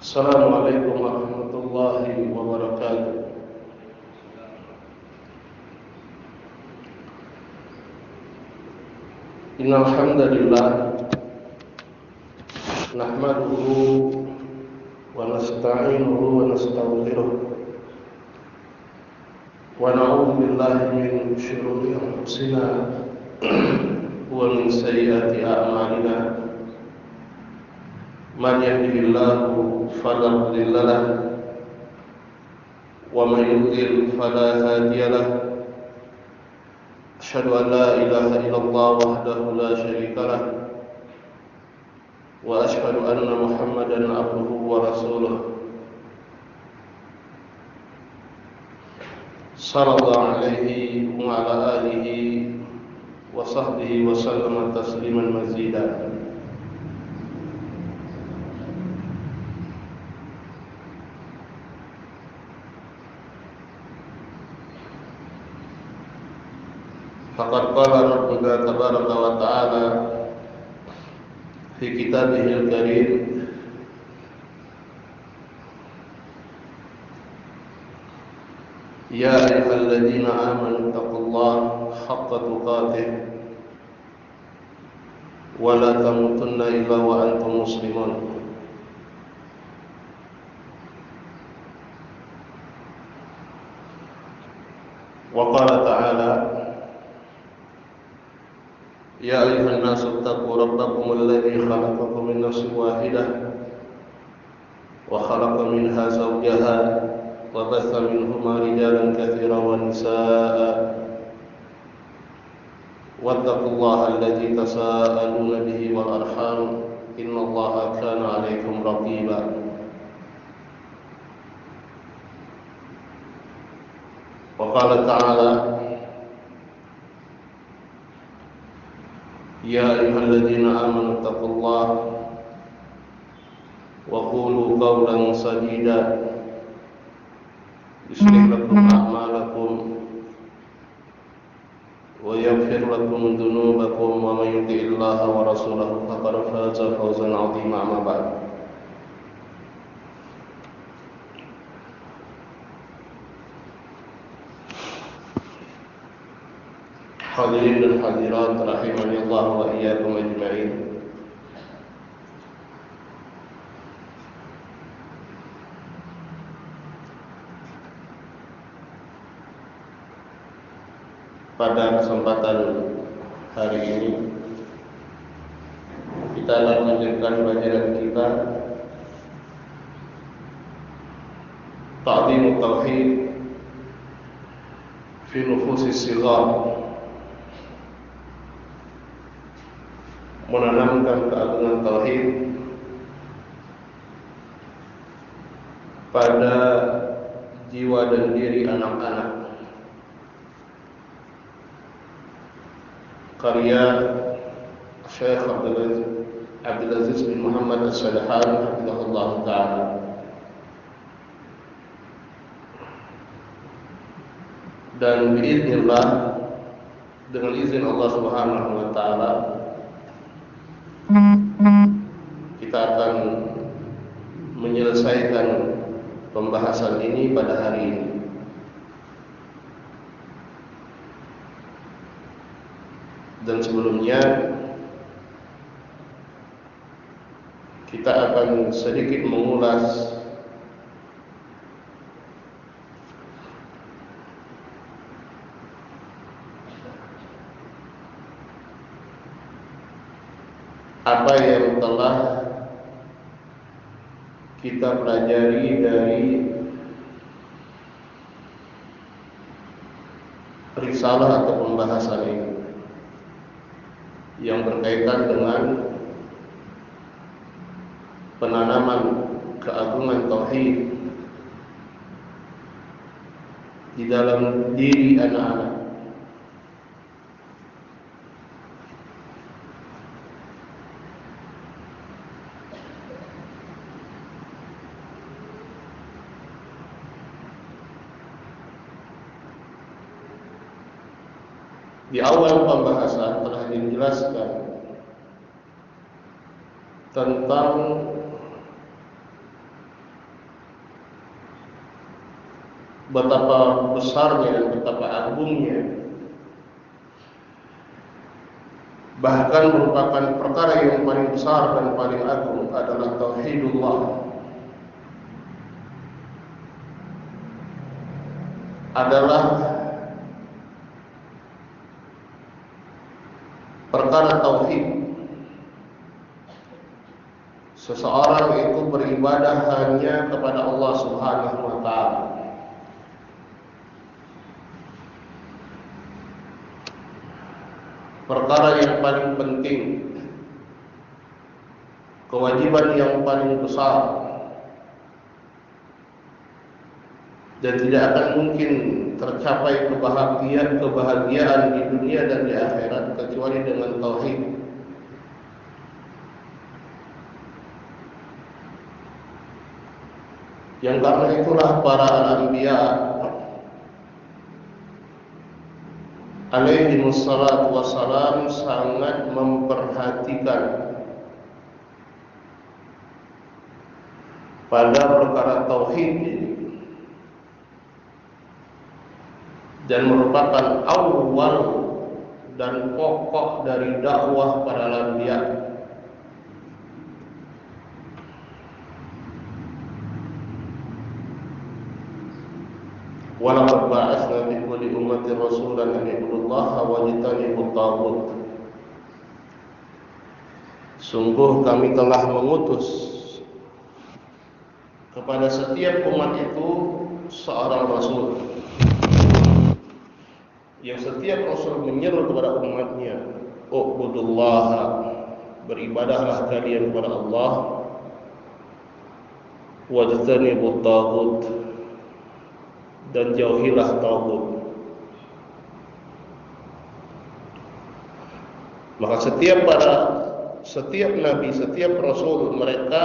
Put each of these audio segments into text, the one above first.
Assalamualaikum warahmatullahi wabarakatuh. Innal hamdalillah nahmaduhu wa nasta'inuhu wa nastaghfiruh wa na'udzu billahi min shururi anfusina wa min sayyiati a'malina. Man yahdihillahu fala mudilla lahu wa man yudlil fala hadiya lahu. Asyhadu an la ilaha illallah wahdahu la syarika lahu wa asyhadu anna Muhammadan abduhu wa rasuluh. Sallallahu alaihi wa ala alihi wa sahbihi wa sallama tasliman mazida. Faqad qala Rabbuna tabaraka wa ta'ala fi kitabihil karim, ya ayyuhalladzina amanu taqullaha haqqa tuqatih wa la tamutunna illa wa antum muslimun. Wa qala ta'ala, ya ayyuhan nasu taqu rabbakum alladzi khalaqakum min nafsin wahidah wa khalaqa minha zawjaha wa batha minhuma rijalan katsiran wa nisaa'a wattaqullaha alladzi tasaaluna bihi wal arham innallaha kana 'alaikum raqiba. Wa qala ta'ala, ya ayyuhalladzina amanu taqullaha wa qulu qawlan sadida yuslih lakum a'malakum wa yaghfir lakum dhunubakum wa may yuti'illaha wa rasulahu faqad faza fawzan 'azima. Amma ba'd. Hadirin dan hadirat rahimani Allah wa iyyakum ajma'in. Pada kesempatan hari ini kita akan melanjutkan pelajaran kita Ta'dhimut Tauhid fi Nufusis Shighar, menanamkan keagungan tauhid pada jiwa dan diri anak-anak. Karya Syekh Abdul Aziz bin Muhammad As-Sadhan hafizahullah ta'ala. Dan biiznillah, dengan izin Allah Subhanahu wa ta'ala, kita akan menyelesaikan pembahasan ini pada hari ini. Dan sebelumnya kita akan sedikit mengulas apa yang telah kita pelajari dari risalah atau pembahasan ini yang berkaitan dengan penanaman keagungan tauhid di dalam diri anak-anak. Di awal pembahasan telah dijelaskan menjelaskan tentang betapa besarnya dan betapa agungnya, bahkan merupakan perkara yang paling besar dan paling agung adalah tauhidullah, adalah perkara tauhid. Seseorang itu beribadah hanya kepada Allah Subhanahu wa ta'ala. Perkara yang paling penting, kewajiban yang paling besar, dan tidak akan mungkin tercapai kebahagiaan di dunia dan di akhirat kecuali dengan tauhid. Yang karena itulah para anbiya alaihi wassalatu wassalam sangat memperhatikan pada perkara tauhid ini, dan merupakan awal dan pokok dari dakwah para anbiya. Walaqad ba'atsna fi kulli ummatin rasulan an i'budullaha wajtanibut taghut. Sungguh kami telah mengutus kepada setiap umat itu seorang rasul, yang setiap rasul menyeru kepada umatnya, u'budullaha, beribadahlah kalian kepada Allah, wajtanibut taghut, dan jauhilah taghut. Maka setiap nabi, setiap rasul, mereka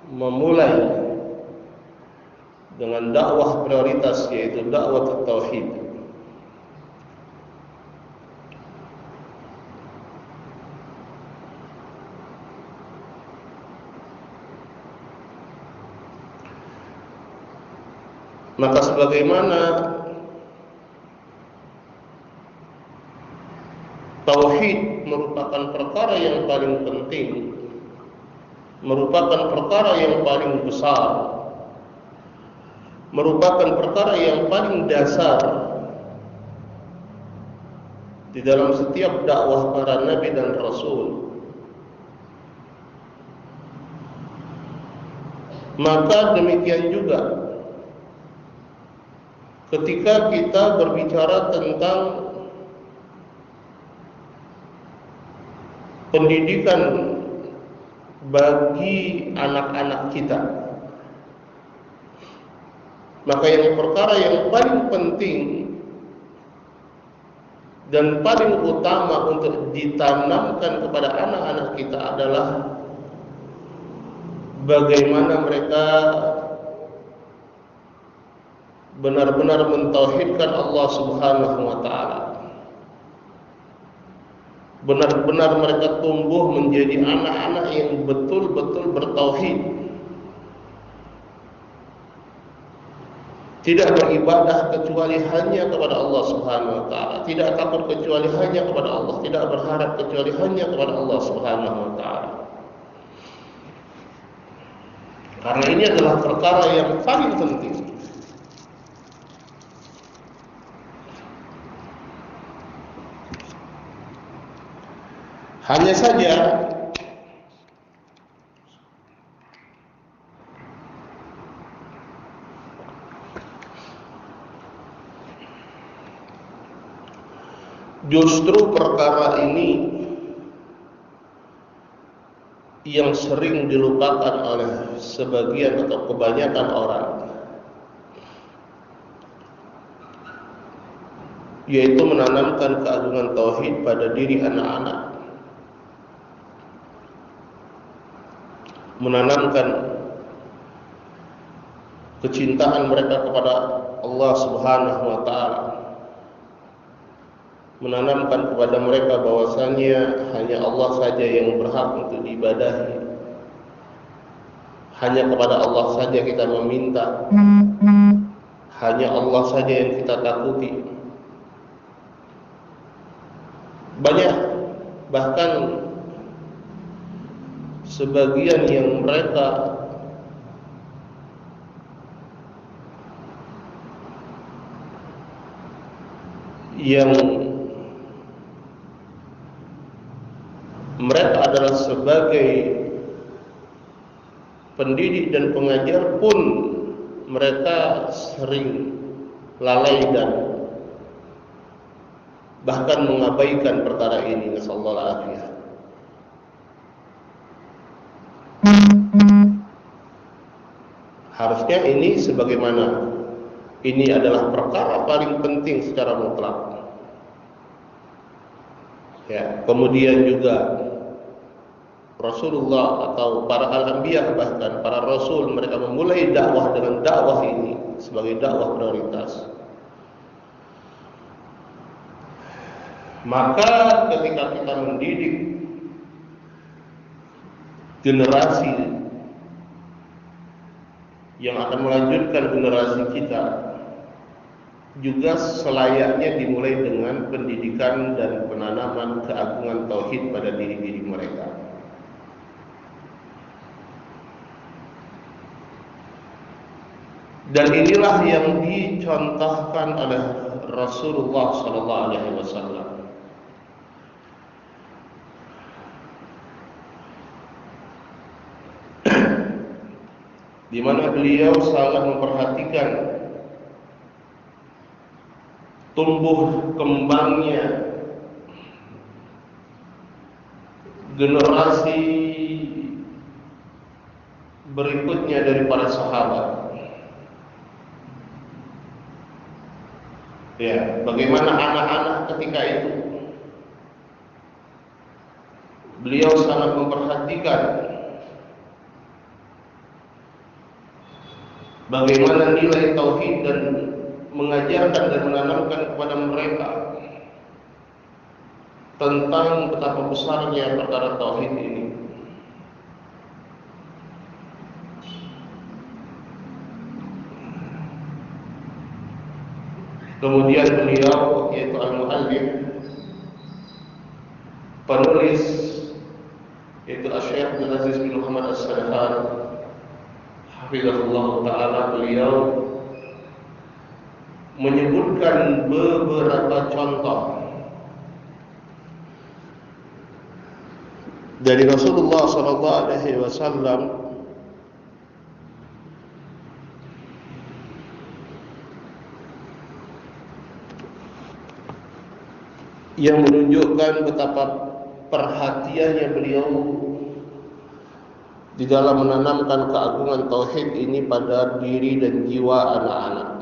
memulai dengan dakwah prioritas, yaitu dakwah tauhid. Maka sebagaimana tauhid merupakan perkara yang paling penting, merupakan perkara yang paling besar, merupakan perkara yang paling dasar di dalam setiap dakwah para nabi dan rasul, maka demikian juga ketika kita berbicara tentang pendidikan bagi anak-anak kita, maka yang perkara yang paling penting dan paling utama untuk ditanamkan kepada anak-anak kita adalah bagaimana mereka benar-benar mentauhidkan Allah Subhanahu wa ta'ala, benar-benar mereka tumbuh menjadi anak-anak yang betul-betul bertauhid, tidak beribadah kecuali hanya kepada Allah Subhanahu wa ta'ala, tidak takut kecuali hanya kepada Allah, tidak berharap kecuali hanya kepada Allah Subhanahu wa ta'ala. Karena ini adalah perkara yang paling penting. Hanya saja justru perkara ini yang sering dilupakan oleh sebagian atau kebanyakan orang, yaitu menanamkan keagungan tauhid pada diri anak-anak, menanamkan kecintaan mereka kepada Allah Subhanahu wa ta'ala, menanamkan kepada mereka bahwasannya hanya Allah saja yang berhak untuk diibadahi. Hanya kepada Allah saja kita meminta. Hanya Allah saja yang kita takuti. Banyak, bahkan sebagian yang mereka adalah sebagai pendidik dan pengajar pun mereka sering lalai dan bahkan mengabaikan perkara ini. Nasallahu alaihi. Harusnya ini sebagaimana ini adalah perkara paling penting secara mutlak. Ya, kemudian juga Rasulullah atau para al-anbiya, bahkan para rasul, mereka memulai dakwah dengan dakwah ini sebagai dakwah prioritas. Maka ketika kita mendidik generasi yang akan melanjutkan generasi kita, juga selayaknya dimulai dengan pendidikan dan penanaman keagungan tauhid pada diri-diri mereka. Dan inilah yang dicontohkan oleh Rasulullah sallallahu alaihi wasallam. Di mana beliau sangat memperhatikan tumbuh kembangnya generasi berikutnya dari para sahabat. Ya, bagaimana anak-anak ketika itu beliau sangat memperhatikan bagaimana nilai tauhid dan mengajarkan dan menanamkan kepada mereka tentang betapa besarnya perkara tauhid ini. Kemudian beliau, yaitu al-muallif, penulis, yaitu Syekh Abdul Aziz bin Muhammad As-Sadhan, hafizahullah ta'ala, beliau menyebutkan beberapa contoh dari Rasulullah sallallahu alaihi wasallam yang menunjukkan betapa perhatiannya beliau di dalam menanamkan keagungan tauhid ini pada diri dan jiwa anak-anak.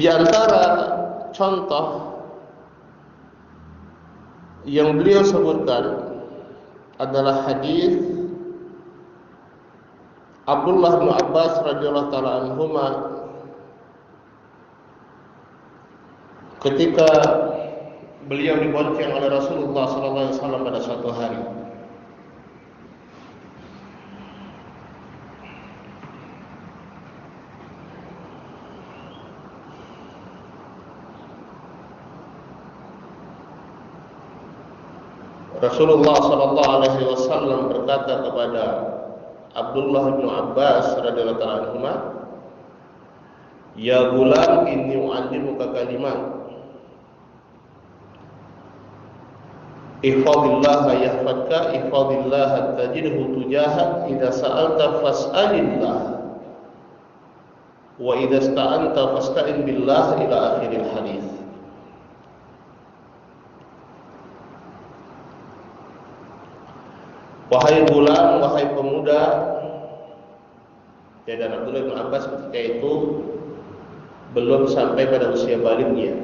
Di antara contoh yang beliau sebutkan adalah hadis Abdullah bin Abbas radhiyallahu taala anhuma ketika beliau dibonceng oleh Rasulullah sallallahu alaihi wasallam pada suatu hari. Rasulullah sallallahu alaihi wasallam berkata kepada Abdullah bin Abbas radhiyallahu ta'ala anhuma, "Ya gulam, inni u'allimuka kalimat. Ihfazillah yahfazka, ihfazillah tajidhu tujahak, idza sa'alta fas'alillah, wa idza ista'anta fasta'in billah," ila akhiril hadis. Wahai gulam, wahai pemuda. Ya, dan Abdullah bin Abbas ketika itu belum sampai pada usia baliknya.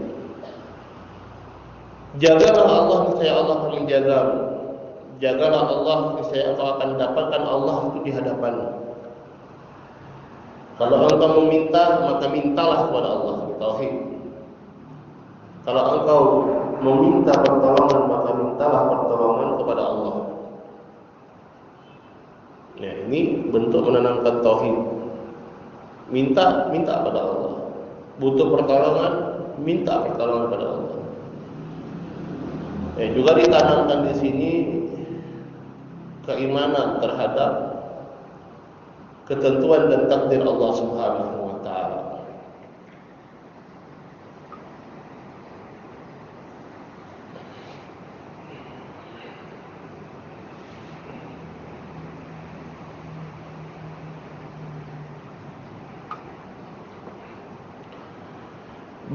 Jagalah Allah, niscaya Allah akan menjagamu. Jagalah Allah, niscaya engkau akan dapatkan Allah itu di hadapanmu. Kalau engkau meminta, maka mintalah kepada Allah. Tauhid. Kalau engkau meminta pertolongan, maka mintalah pertolongan kepada Allah. Ya, ini bentuk menanamkan tauhid. Minta pada Allah. Butuh pertolongan, minta pertolongan pada Allah. Ya, juga ditanamkan di sini keimanan terhadap ketentuan dan takdir Allah Subhanahu wa taala.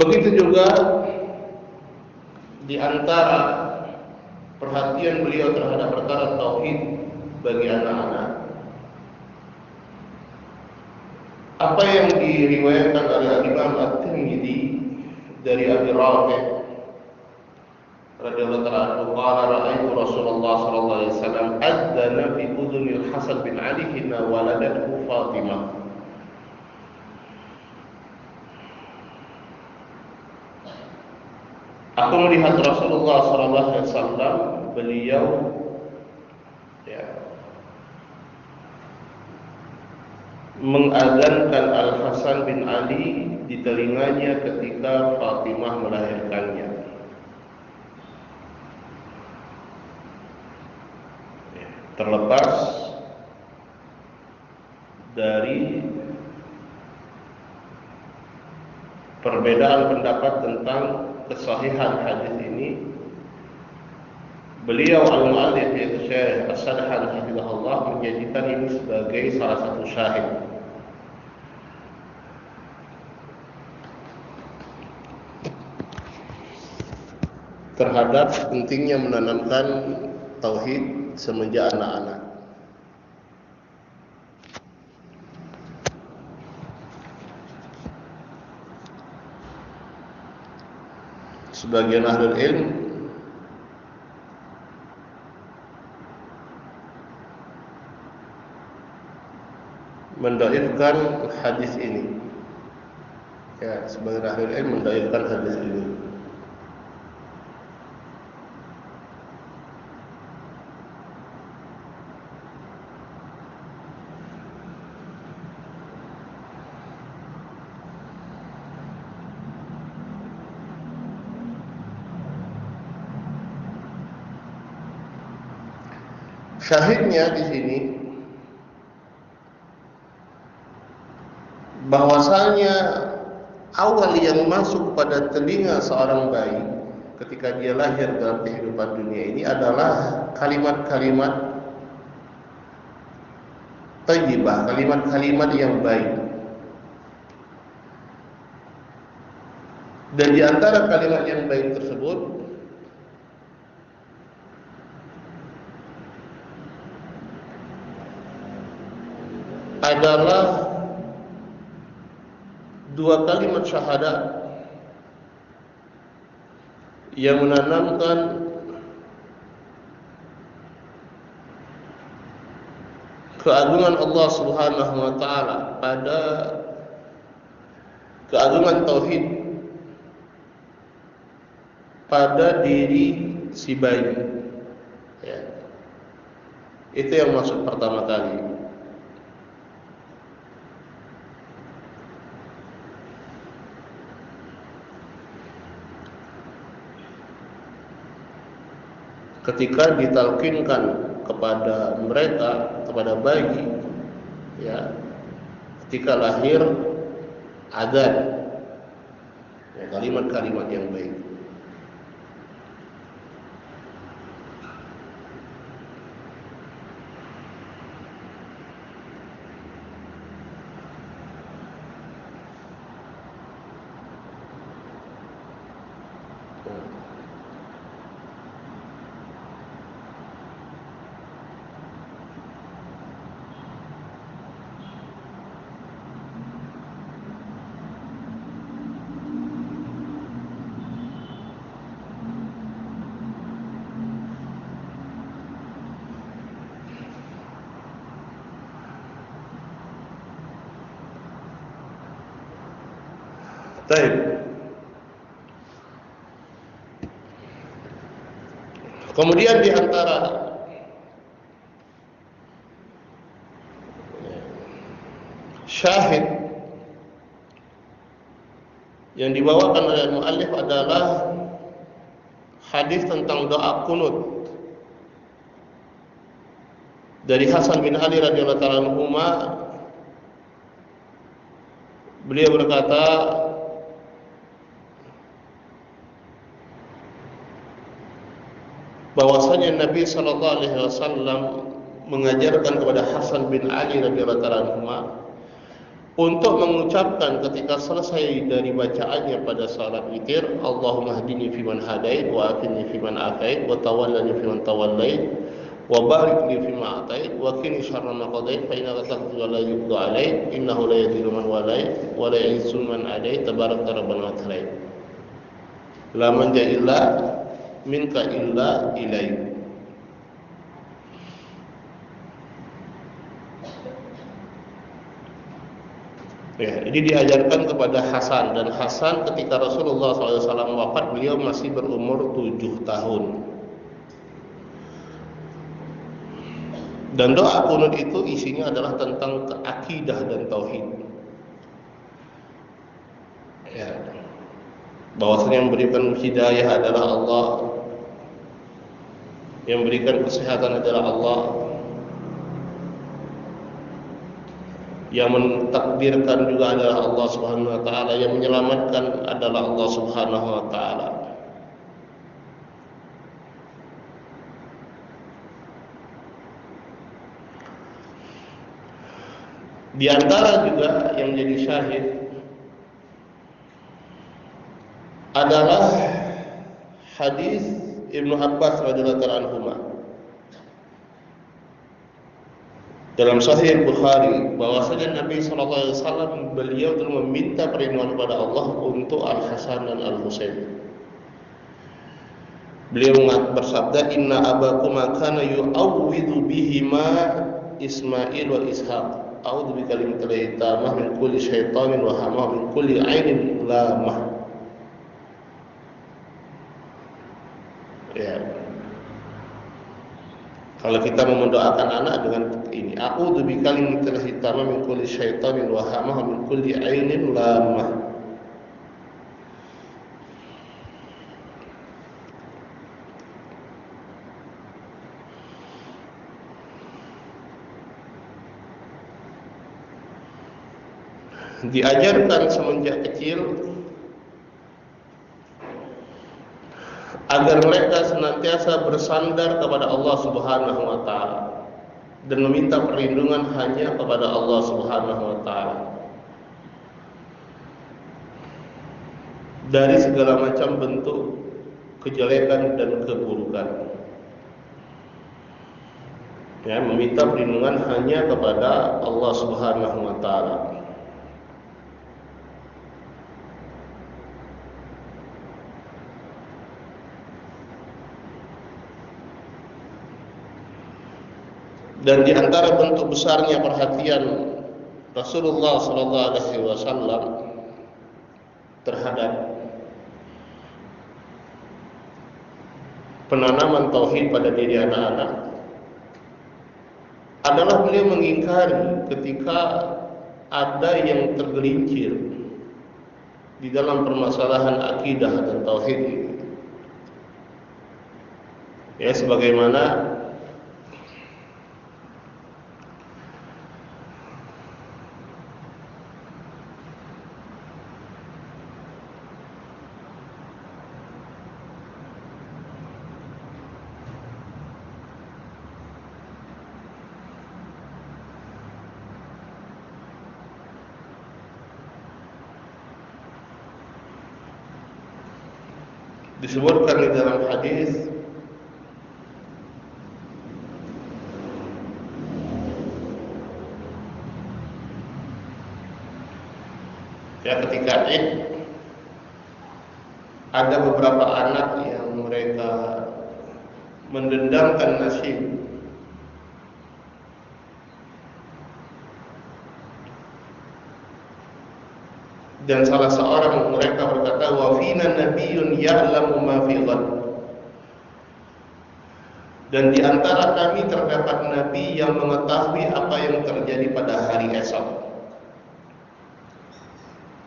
Begitu juga di antara perhatian beliau terhadap perkara tauhid bagi anak-anak. Apa yang diriwayatkan oleh Imam At-Tirmidzi dari Abi Rafi' radhiyallahu ta'ala anhu, qala ra'aitu Rasulullah sallallahu alaihi wasallam adzana fi udhunil Hasan bin Ali hina waladathu Fatimah. Aku melihat Rasulullah sallallahu alaihi wasallam, beliau mengadzankan Al-Hasan bin Ali di telinganya ketika Fatimah melahirkannya. Terlepas dari perbedaan pendapat tentang kesahihan hadis ini, beliau al-mu'allif yaitu Syekh As-Sadhan hafizahullah menjadikan ini sebagai salah satu syahid terhadap pentingnya menanamkan tauhid semenjak anak-anak. Sebagian ahlul ilm mendhaifkan hadis ini. Ya, sebagian ahlul ilm mendhaifkan hadis ini. Syahidnya di sini bahwasanya awal yang masuk pada telinga seorang bayi ketika dia lahir dalam kehidupan dunia ini adalah kalimat-kalimat thayyibah, kalimat-kalimat yang baik. Dan di antara kalimat yang baik tersebut adalah dua kalimat syahadat yang menanamkan keagungan Allah Subhanahu wa taala pada keagungan tauhid pada diri si bayi. Ya. Itu yang maksud pertama kali. Ketika ditalkinkan kepada mereka, kepada bayi, ya, ketika lahir, adzan, ya, kalimat-kalimat yang baik. Baik. Kemudian di antara syahid yang dibawakan oleh muallif adalah hadis tentang doa kunut dari Hasan bin Ali radhiyallahu ta'ala anhuma. Beliau berkata, bahwasanya Nabi sallallahu alaihi wasallam mengajarkan kepada Hasan bin Ali radhiyallahu ta'ala anhuma untuk mengucapkan ketika selesai dari bacaannya pada salat witir, Allahumma hdini fiman hadait wa afini fiman afait wa tawallani fiman tawallait wa barik li fima atait wa qini syarra ma qadait fa innaka taqdi wa la yuqda alaik innahu la yadhillu man walait wa la yu'izzu man adait tabarakta rabbana wa ta'ala la manja illa minka illa ilaik. Ya, ini diajarkan kepada Hasan, dan Hasan ketika Rasulullah SAW wafat beliau masih berumur 7 tahun. Dan doa kunut itu isinya adalah tentang akidah dan tauhid. Ya, bahwasanya yang memberikan hidayah adalah Allah, yang memberikan kesehatan adalah Allah, yang mentakdirkan juga adalah Allah Subhanahu wa taala, yang menyelamatkan adalah Allah Subhanahu wa taala. Di antara juga yang menjadi syahid adalah hadis Ibnu Abbas radhiyallahu anhu dalam Sahih Bukhari, bahwasanya Nabi sallallahu alaihi wasallam beliau telah meminta perlindungan kepada Allah untuk Al Hasan dan Al Husain. Beliau bersabda, inna abakum kana yu'awwidhu bihima Ismail wa Ishaq. A'udzu bikalimatillahi tammah min kulli syaitanin wa hamah min kulli ainin lamah. Ya. Kalau kita mau mendoakan anak dengan ini, a'udzu bikalimatillahi tammah min kulli syaitanin wa hamah min kulli ainin lamah. Diajarkan semenjak kecil agar mereka senantiasa bersandar kepada Allah Subhanahu wa taala dan meminta perlindungan hanya kepada Allah Subhanahu wa taala dari segala macam bentuk kejelekan dan keburukan. Ya, meminta perlindungan hanya kepada Allah Subhanahu wa taala. Dan di antara bentuk besarnya perhatian Rasulullah sallallahu alaihi wasallam terhadap penanaman tauhid pada diri anak-anak adalah beliau mengingkari ketika ada yang tergelincir di dalam permasalahan akidah dan tauhid ini. Ya, sebagaimana disebutkan di dalam hadis, ya, ketika Id ada beberapa anak yang mereka mendendangkan nasyid Dan salah seorang mereka berkata, wa fina nabiyyun ya'lamu ma fi ghad. Dan di antara kami terdapat nabi yang mengetahui apa yang terjadi pada hari esok.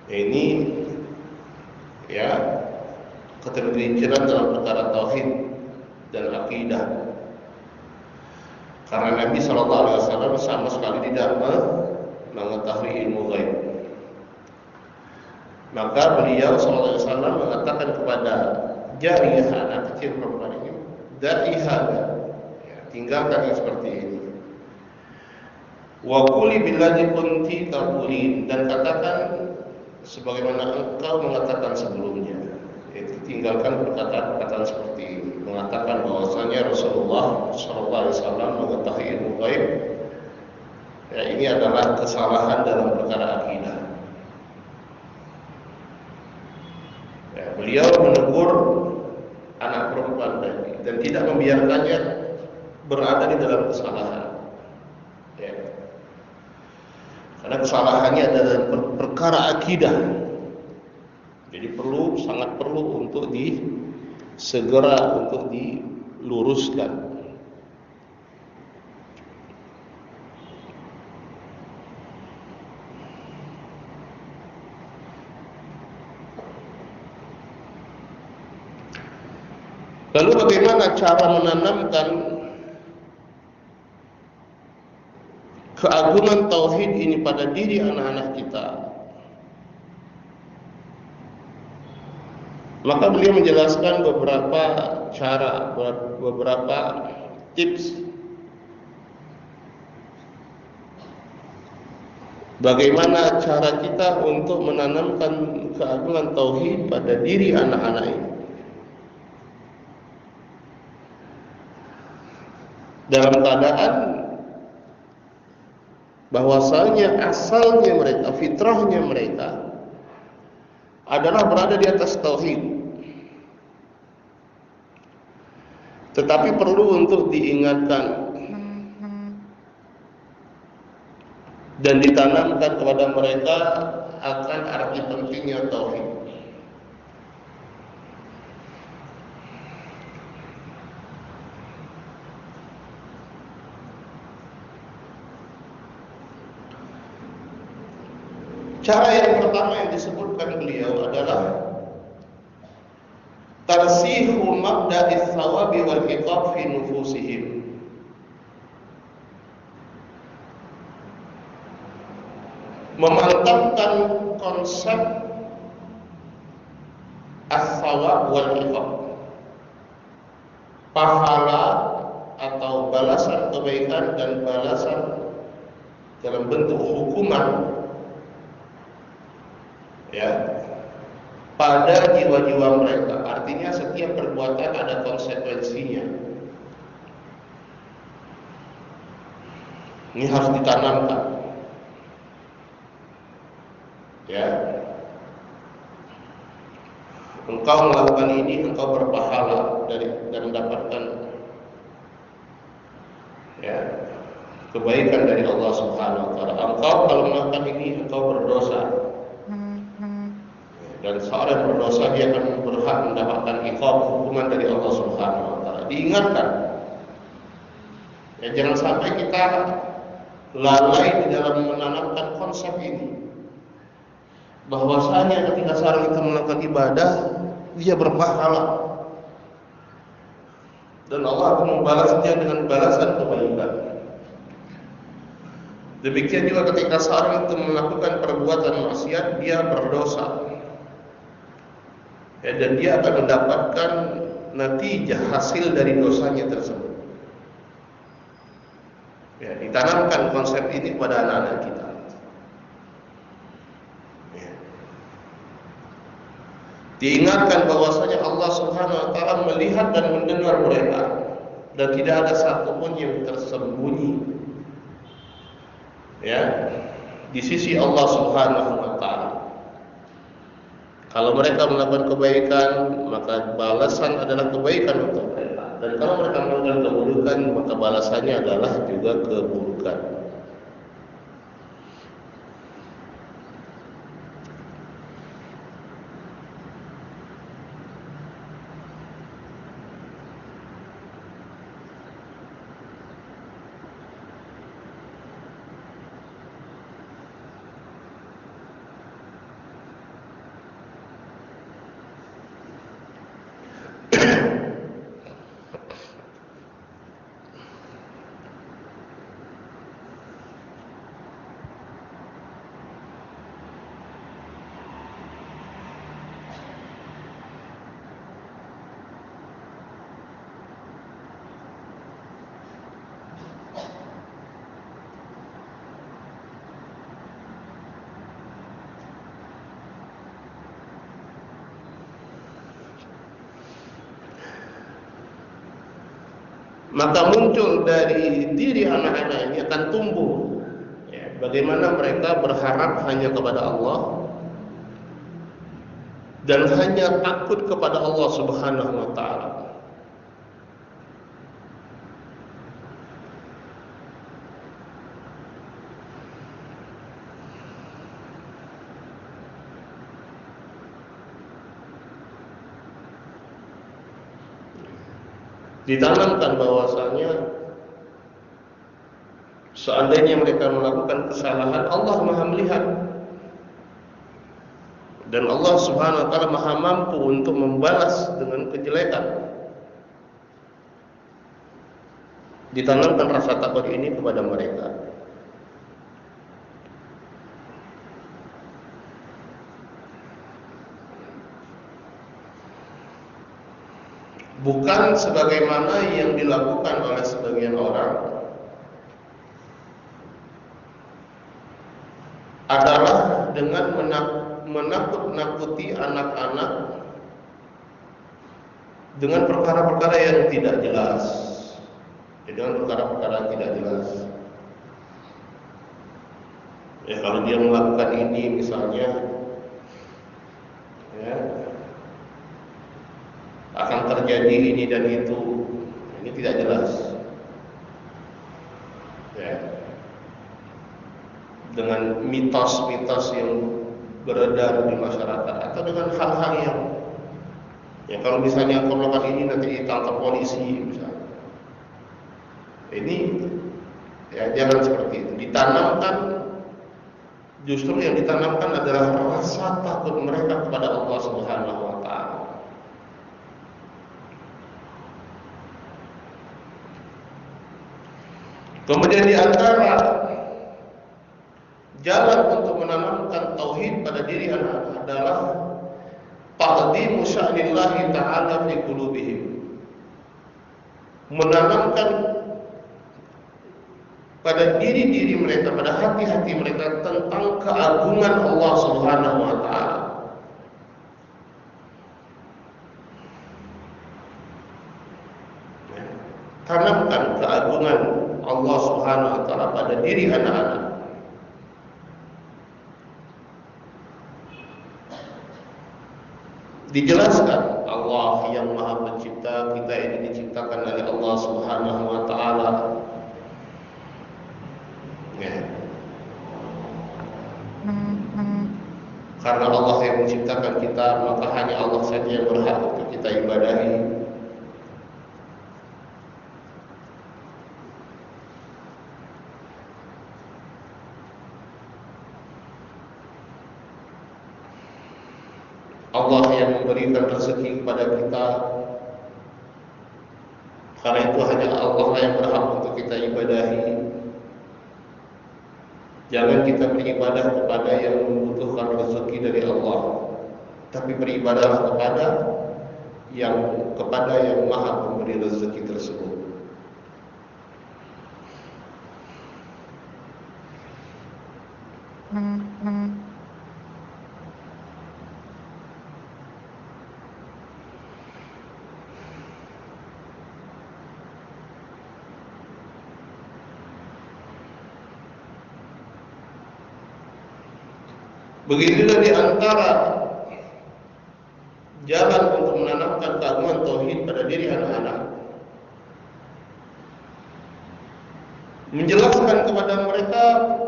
Ini ya ketergelinciran dalam perkara tauhid dan akidah. Karena Nabi SAW sama sekali tidak mengetahui ilmu ghaib. Maka beliau SAW mengatakan kepada jariyah, anak kecil perempuan ini, da'iha, ya, tinggalkan yang seperti ini. Wa quli billadzi kunti taqulin, dan katakan sebagaimana engkau mengatakan sebelumnya. Yaitu tinggalkan perkataan-perkataan seperti ini, mengatakan bahwasanya Rasulullah SAW mengetahui ilmu ghaib. Ya, ini adalah kesalahan dalam perkara akidah. Ya, beliau menegur anak perempuan tadi dan tidak membiarkannya berada di dalam kesalahan. Ya. Karena kesalahannya adalah perkara akidah. Jadi sangat perlu untuk segera untuk diluruskan. Lalu bagaimana cara menanamkan keagungan tauhid ini pada diri anak-anak kita? Maka beliau menjelaskan beberapa cara, beberapa tips bagaimana cara kita untuk menanamkan keagungan tauhid pada diri anak-anak ini. Dalam keadaan bahwasanya asalnya mereka, fitrahnya mereka adalah berada di atas tauhid. Tetapi perlu untuk diingatkan dan ditanamkan kepada mereka akan arti pentingnya tauhid. Cara yang pertama yang disebutkan beliau adalah tarsihu mabda'is thawabi wal iqab fi nufusihim. Memantapkan konsep as-thawab wal iqab, pahala atau balasan kebaikan dan balasan dalam bentuk hukuman, ya, pada jiwa-jiwa mereka. Artinya setiap perbuatan ada konsekuensinya. Ini harus ditanamkan, ya. Engkau melakukan ini, engkau berpahala dan mendapatkan, ya, kebaikan dari Allah Subhanahu wa taala. Engkau kalau melakukan ini, engkau berdosa. Dan seorang berdosa dia akan berhak mendapatkan iqab, hukuman dari Allah Subhanahu wa taala. Diingatkan. Ya, jangan sampai kita lalai di dalam menanamkan konsep ini. Bahwasanya ketika seorang itu melakukan ibadah, dia berpahala. Dan Allah akan membalasnya dengan balasan kebaikan. Demikian juga ketika seorang itu melakukan perbuatan maksiat, dia berdosa. Ya, dan dia akan mendapatkan natijah hasil dari dosanya tersebut. Ya, ditanamkan konsep ini pada anak-anak kita. Ya. Diingatkan bahwasanya Allah Subhanahu wa taala melihat dan mendengar mereka dan tidak ada satupun yang tersembunyi, ya, di sisi Allah Subhanahu wa taala. Kalau mereka melakukan kebaikan, maka balasan adalah kebaikan untuk mereka. Dan kalau mereka melakukan keburukan, maka balasannya adalah juga keburukan. maka muncul dari diri anak-anak ini akan tumbuh ya, bagaimana mereka berharap hanya kepada Allah dan hanya takut kepada Allah Subhanahu wa taala. Ditanamkan bahwasanya seandainya mereka melakukan kesalahan, Allah Maha melihat dan Allah Subhanahu wa taala Maha mampu untuk membalas dengan kejelekan. Ditanamkan rasa takut ini kepada mereka. Bukan sebagaimana yang dilakukan oleh sebagian orang, adalah dengan menakut-nakuti anak-anak dengan perkara-perkara yang tidak jelas. Dengan perkara-perkara yang tidak jelas. Ya, kalau dia melakukan ini misalnya, ya, akan terjadi ini dan itu. Ini tidak jelas ya. Dengan mitos-mitos yang beredar di masyarakat, atau dengan hal-hal yang ya, kalau misalnya kau melakukan ini nanti ditangkap polisi misalnya. Ini ya, jangan seperti itu. Ditanamkan, justru yang ditanamkan adalah rasa takut mereka kepada Allah Subhanahu wa taala. Kemudian di antara jalan untuk menanamkan tauhid pada diri anak adalah taqdimu sya'nillahi ta'ala fi qulubihim. Menanamkan pada diri-diri mereka, pada hati-hati mereka tentang keagungan Allah Subhanahu wa taala. Tanamkan keagungan Allah Subhanahu wa taala pada diri anak-anak. Dijelaskan Allah yang Maha Pencipta, kita ini diciptakan oleh Allah Subhanahu wa taala. Ya. Karena Allah yang menciptakan kita, maka hanya Allah saja yang berhak untuk kita ibadahi. Allah yang memberikan rezeki kepada kita, karena itu hanya Allah yang berhak untuk kita ibadahi. Jangan kita beribadah kepada yang membutuhkan rezeki dari Allah, tapi beribadahlah kepada yang Maha Pemberi rezeki tersebut. Begitulah di antara jalan untuk menanamkan keagungan tauhid pada diri anak-anak, menjelaskan kepada mereka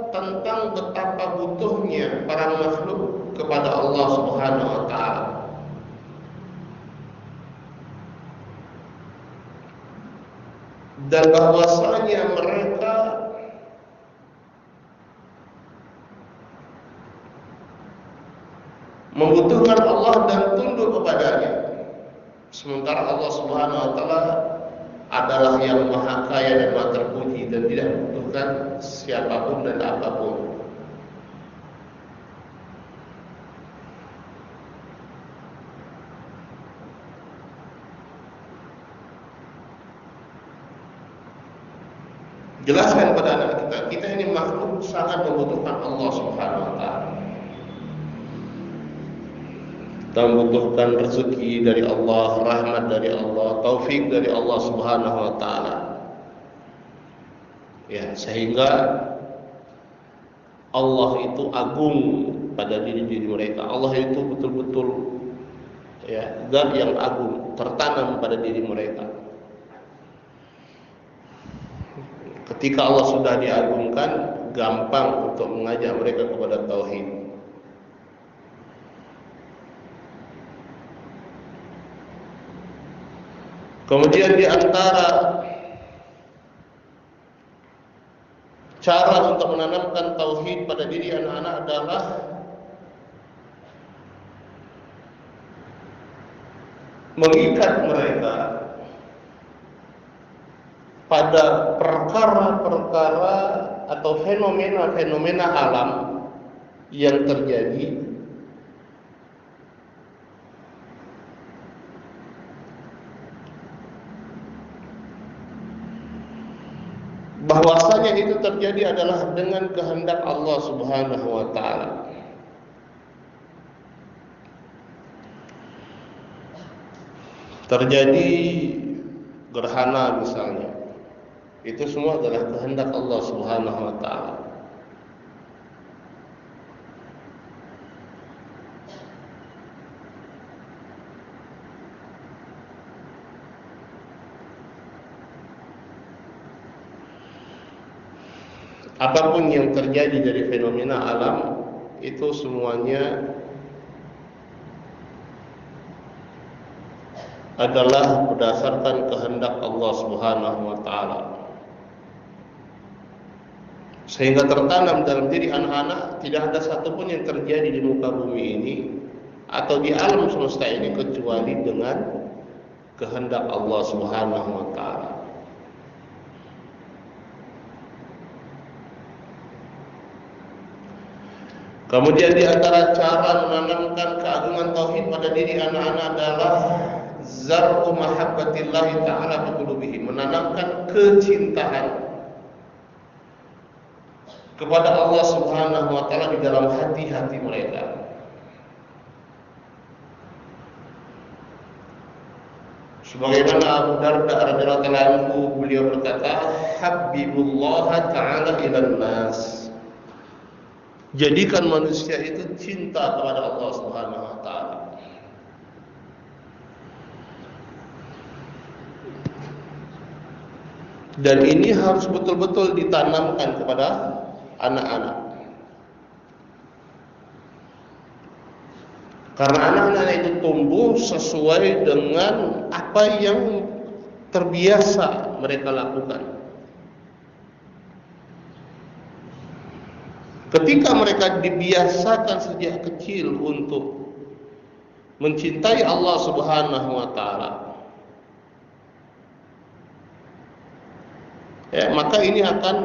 tentang betapa butuhnya para makhluk kepada Allah Subhanahu wa taala. Dan bahwasanya mereka membutuhkan Allah dan tunduk kepadanya, sementara Allah Subhanahu wa taala adalah yang maha kaya dan maha terpuji dan tidak membutuhkan siapapun dan apapun. Jelaskan kepada anak kita ini makhluk sangat membutuhkan Allah Subhanahu wa taala. Kita membutuhkan rezeki dari Allah, rahmat dari Allah, taufik dari Allah Subhanahu wa taala. Ya, sehingga Allah itu agung pada diri mereka. Allah itu betul-betul ya, zat yang agung tertanam pada diri mereka. Ketika Allah sudah diagungkan, gampang untuk mengajak mereka kepada tauhid. Kemudian di antara cara untuk menanamkan tauhid pada diri anak-anak adalah mengikat mereka pada perkara-perkara atau fenomena-fenomena alam yang terjadi bahwasanya itu terjadi adalah dengan kehendak Allah Subhanahu wa taala. Terjadi gerhana misalnya, itu semua adalah kehendak Allah Subhanahu wa taala. Apapun yang terjadi dari fenomena alam itu semuanya adalah berdasarkan kehendak Allah Subhanahu wa taala. Sehingga tertanam dalam diri anak-anak, tidak ada satupun yang terjadi di muka bumi ini atau di alam semesta ini kecuali dengan kehendak Allah Subhanahu wa taala. Kemudian di antara cara menanamkan keagungan tauhid pada diri anak-anak adalah zar'u mahabbatillahi ta'ala fi qulubihim, menanamkan kecintaan kepada Allah Subhanahu wa taala di dalam hati-hati mereka. Sebagaimana Abu Darda radhiyallahu anhu beliau berkata, "Habibullah ta'ala ilan nas." Jadikan manusia itu cinta kepada Allah Subhanahu wa taala. Dan ini harus betul-betul ditanamkan kepada anak-anak. Karena anak-anak itu tumbuh sesuai dengan apa yang terbiasa mereka lakukan. Ketika mereka dibiasakan sejak kecil untuk mencintai Allah Subhanahu wa taala, ya, maka ini akan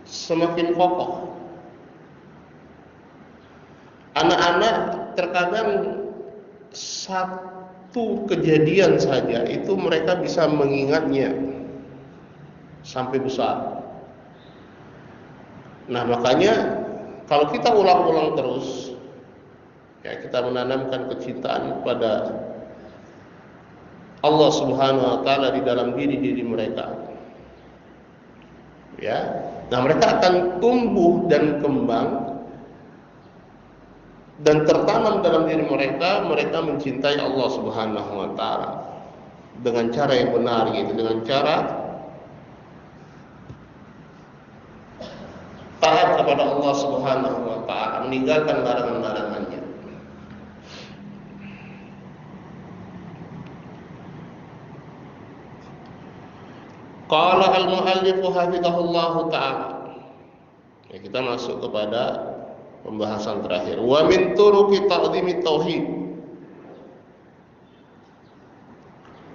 semakin kokoh. Anak-anak terkadang satu kejadian saja itu mereka bisa mengingatnya sampai besar. Nah, makanya kalau kita ulang-ulang terus, ya, kita menanamkan kecintaan kepada Allah Subhanahu wa taala di dalam diri mereka. Ya. Nah, mereka akan tumbuh dan kembang dan tertanam dalam diri mereka mencintai Allah Subhanahu wa taala dengan cara yang benar, gitu, dengan cara taat kepada Allah Subhanahu wa taala, meninggalkan larangan-larangannya. Qala al-muallif hafizahullah taala. Ya, kita masuk kepada pembahasan terakhir. Wa min turuqi ta'zimi tauhid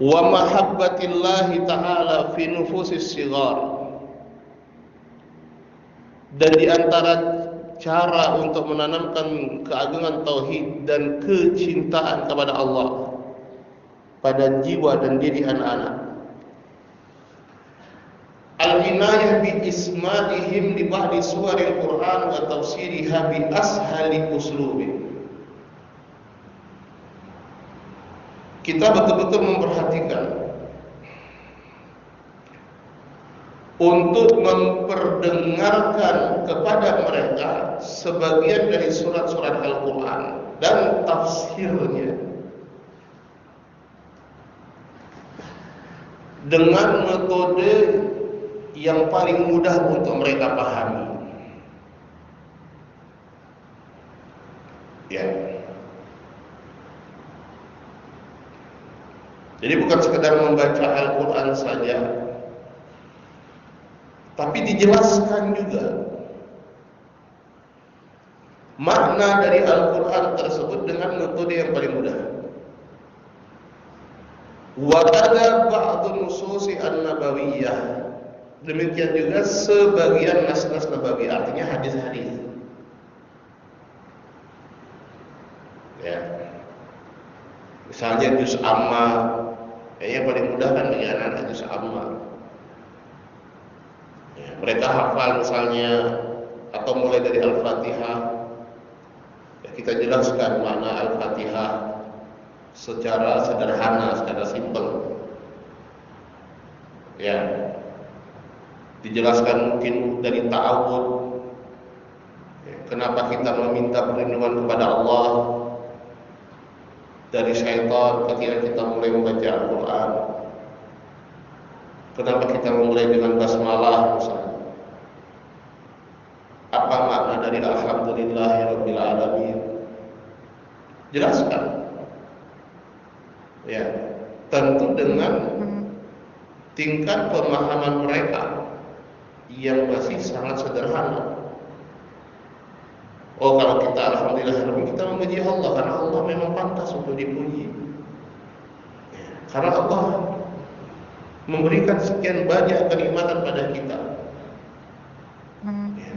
wa mahabbatillahi ta'ala fi nufusis shighar. Dan di antara cara untuk menanamkan keagungan tauhid dan kecintaan kepada Allah pada jiwa dan diri anak-anak, al-inayah bi isma'ihim li ba'di suwaril Qur'an wa tafsiriha bi ashali uslubi. Kita betul-betul memperhatikan untuk memperdengarkan kepada mereka sebagian dari surat-surat Al-Quran dan tafsirnya dengan metode yang paling mudah untuk mereka pahami. Ya. Jadi bukan sekedar membaca Al-Quran saja, tapi dijelaskan juga makna dari Al-Quran tersebut dengan metode yang paling mudah. Wa kada ba'du nususi an-nabawiyah. Demikian juga sebagian nas-nas nabawi, artinya hadis-hadis. Ya. Misalnya juz amma, kayaknya paling mudah kan bagi anak-anak juz amma. Ya, mereka hafal misalnya atau mulai dari Al-Fatihah. Ya, kita jelaskan makna Al-Fatihah secara sederhana, secara simpel. Ya. Dijelaskan mungkin dari ta'awud. Ya, kenapa kita meminta perlindungan kepada Allah dari syaitan ketika kita mulai membaca Al-Quran. Kenapa kita memulai dengan basmalah misalnya? Apa makna dari Alhamdulillahirabbil alamin? Jelaskan. Ya, tentu dengan tingkat pemahaman mereka yang masih sangat sederhana. Oh, kalau kita alhamdulillah kita memuji Allah karena Allah memang pantas untuk dipuji. Ya, karena Allah memberikan sekian banyak kenikmatan pada kita. Ya.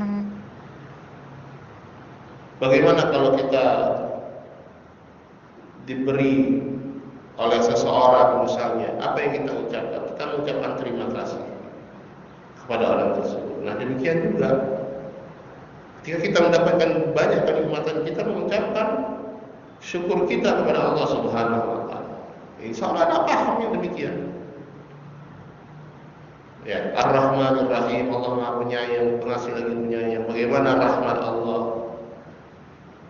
Bagaimana kalau kita diberi oleh seseorang misalnya, apa yang kita ucapkan? Kita mengucapkan terima kasih kepada orang tersebut. Nah, demikian juga ketika kita mendapatkan banyak kenikmatan, kita mengucapkan syukur kita kepada Allah Subhanahu wa taala. Insya Allah ada pahamnya demikian. Ya, Ar-Rahmanur Rahim, Allah Maha Penyayang, Pengasih lagi Penyayang. Bagaimana rahmat Allah?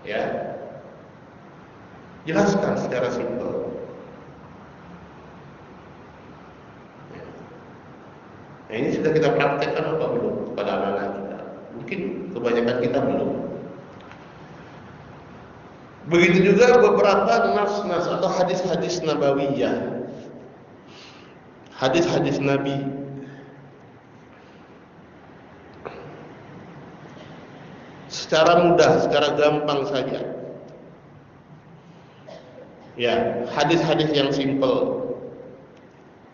Ya. Jelaskan secara simpel. Ya. Nah, ini sudah kita praktekkan apa belum kepada anak-anak kita? Mungkin kebanyakan kita belum. Begitu juga beberapa nas-nas atau hadis-hadis nabawiyah, hadis-hadis Nabi. Secara mudah, secara gampang saja. Ya, hadis-hadis yang simpel.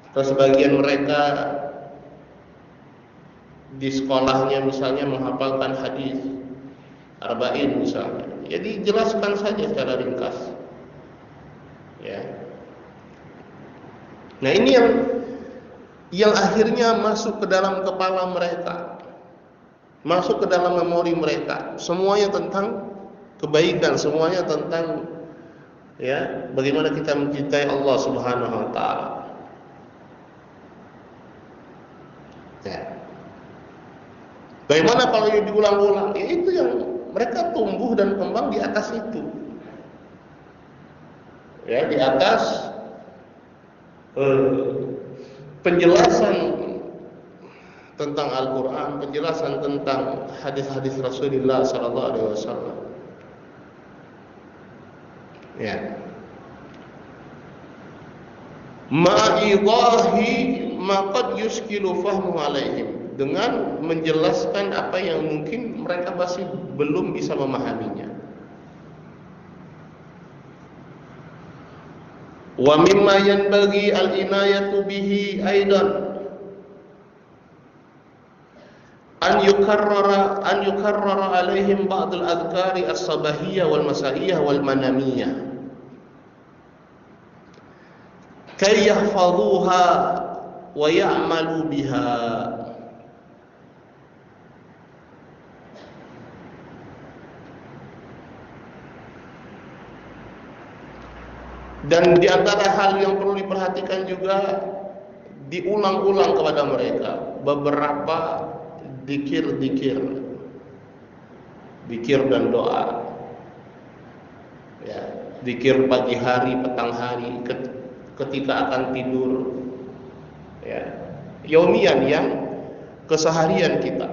Atau sebagian mereka di sekolahnya misalnya menghafalkan hadis arba'in misalnya. Jadi jelaskan saja secara ringkas. Ya. Nah, ini yang akhirnya masuk ke dalam kepala mereka, masuk ke dalam memori mereka. Semuanya tentang kebaikan, semuanya tentang ya bagaimana kita mencintai Allah Subhanahu wa taala. Ya. Bagaimana kalau diulang-ulang? Ya, itu yang mereka tumbuh dan kembang di atas itu. Ya, di atas penjelasan tentang Al-Quran, penjelasan tentang hadis-hadis Rasulullah sallallahu alaihi wasallam. Ya. Ma'idahi maqad yuskilu fahmu alaihim, dengan menjelaskan apa yang mungkin mereka masih belum bisa memahaminya. Wa mimma yanbaghi al-inayatu bihi aidan an yukarrara alaihim ba'd al-adhkari as-sabahiyyah wal masa'iyyah wal manamiyyah kay yahfazuha wa ya'malu biha. Dan di antara hal yang perlu diperhatikan juga diulang-ulang kepada mereka beberapa zikir dan doa. Ya, zikir pagi hari, petang hari, ketika akan tidur. Ya, yaumian yang keseharian kita.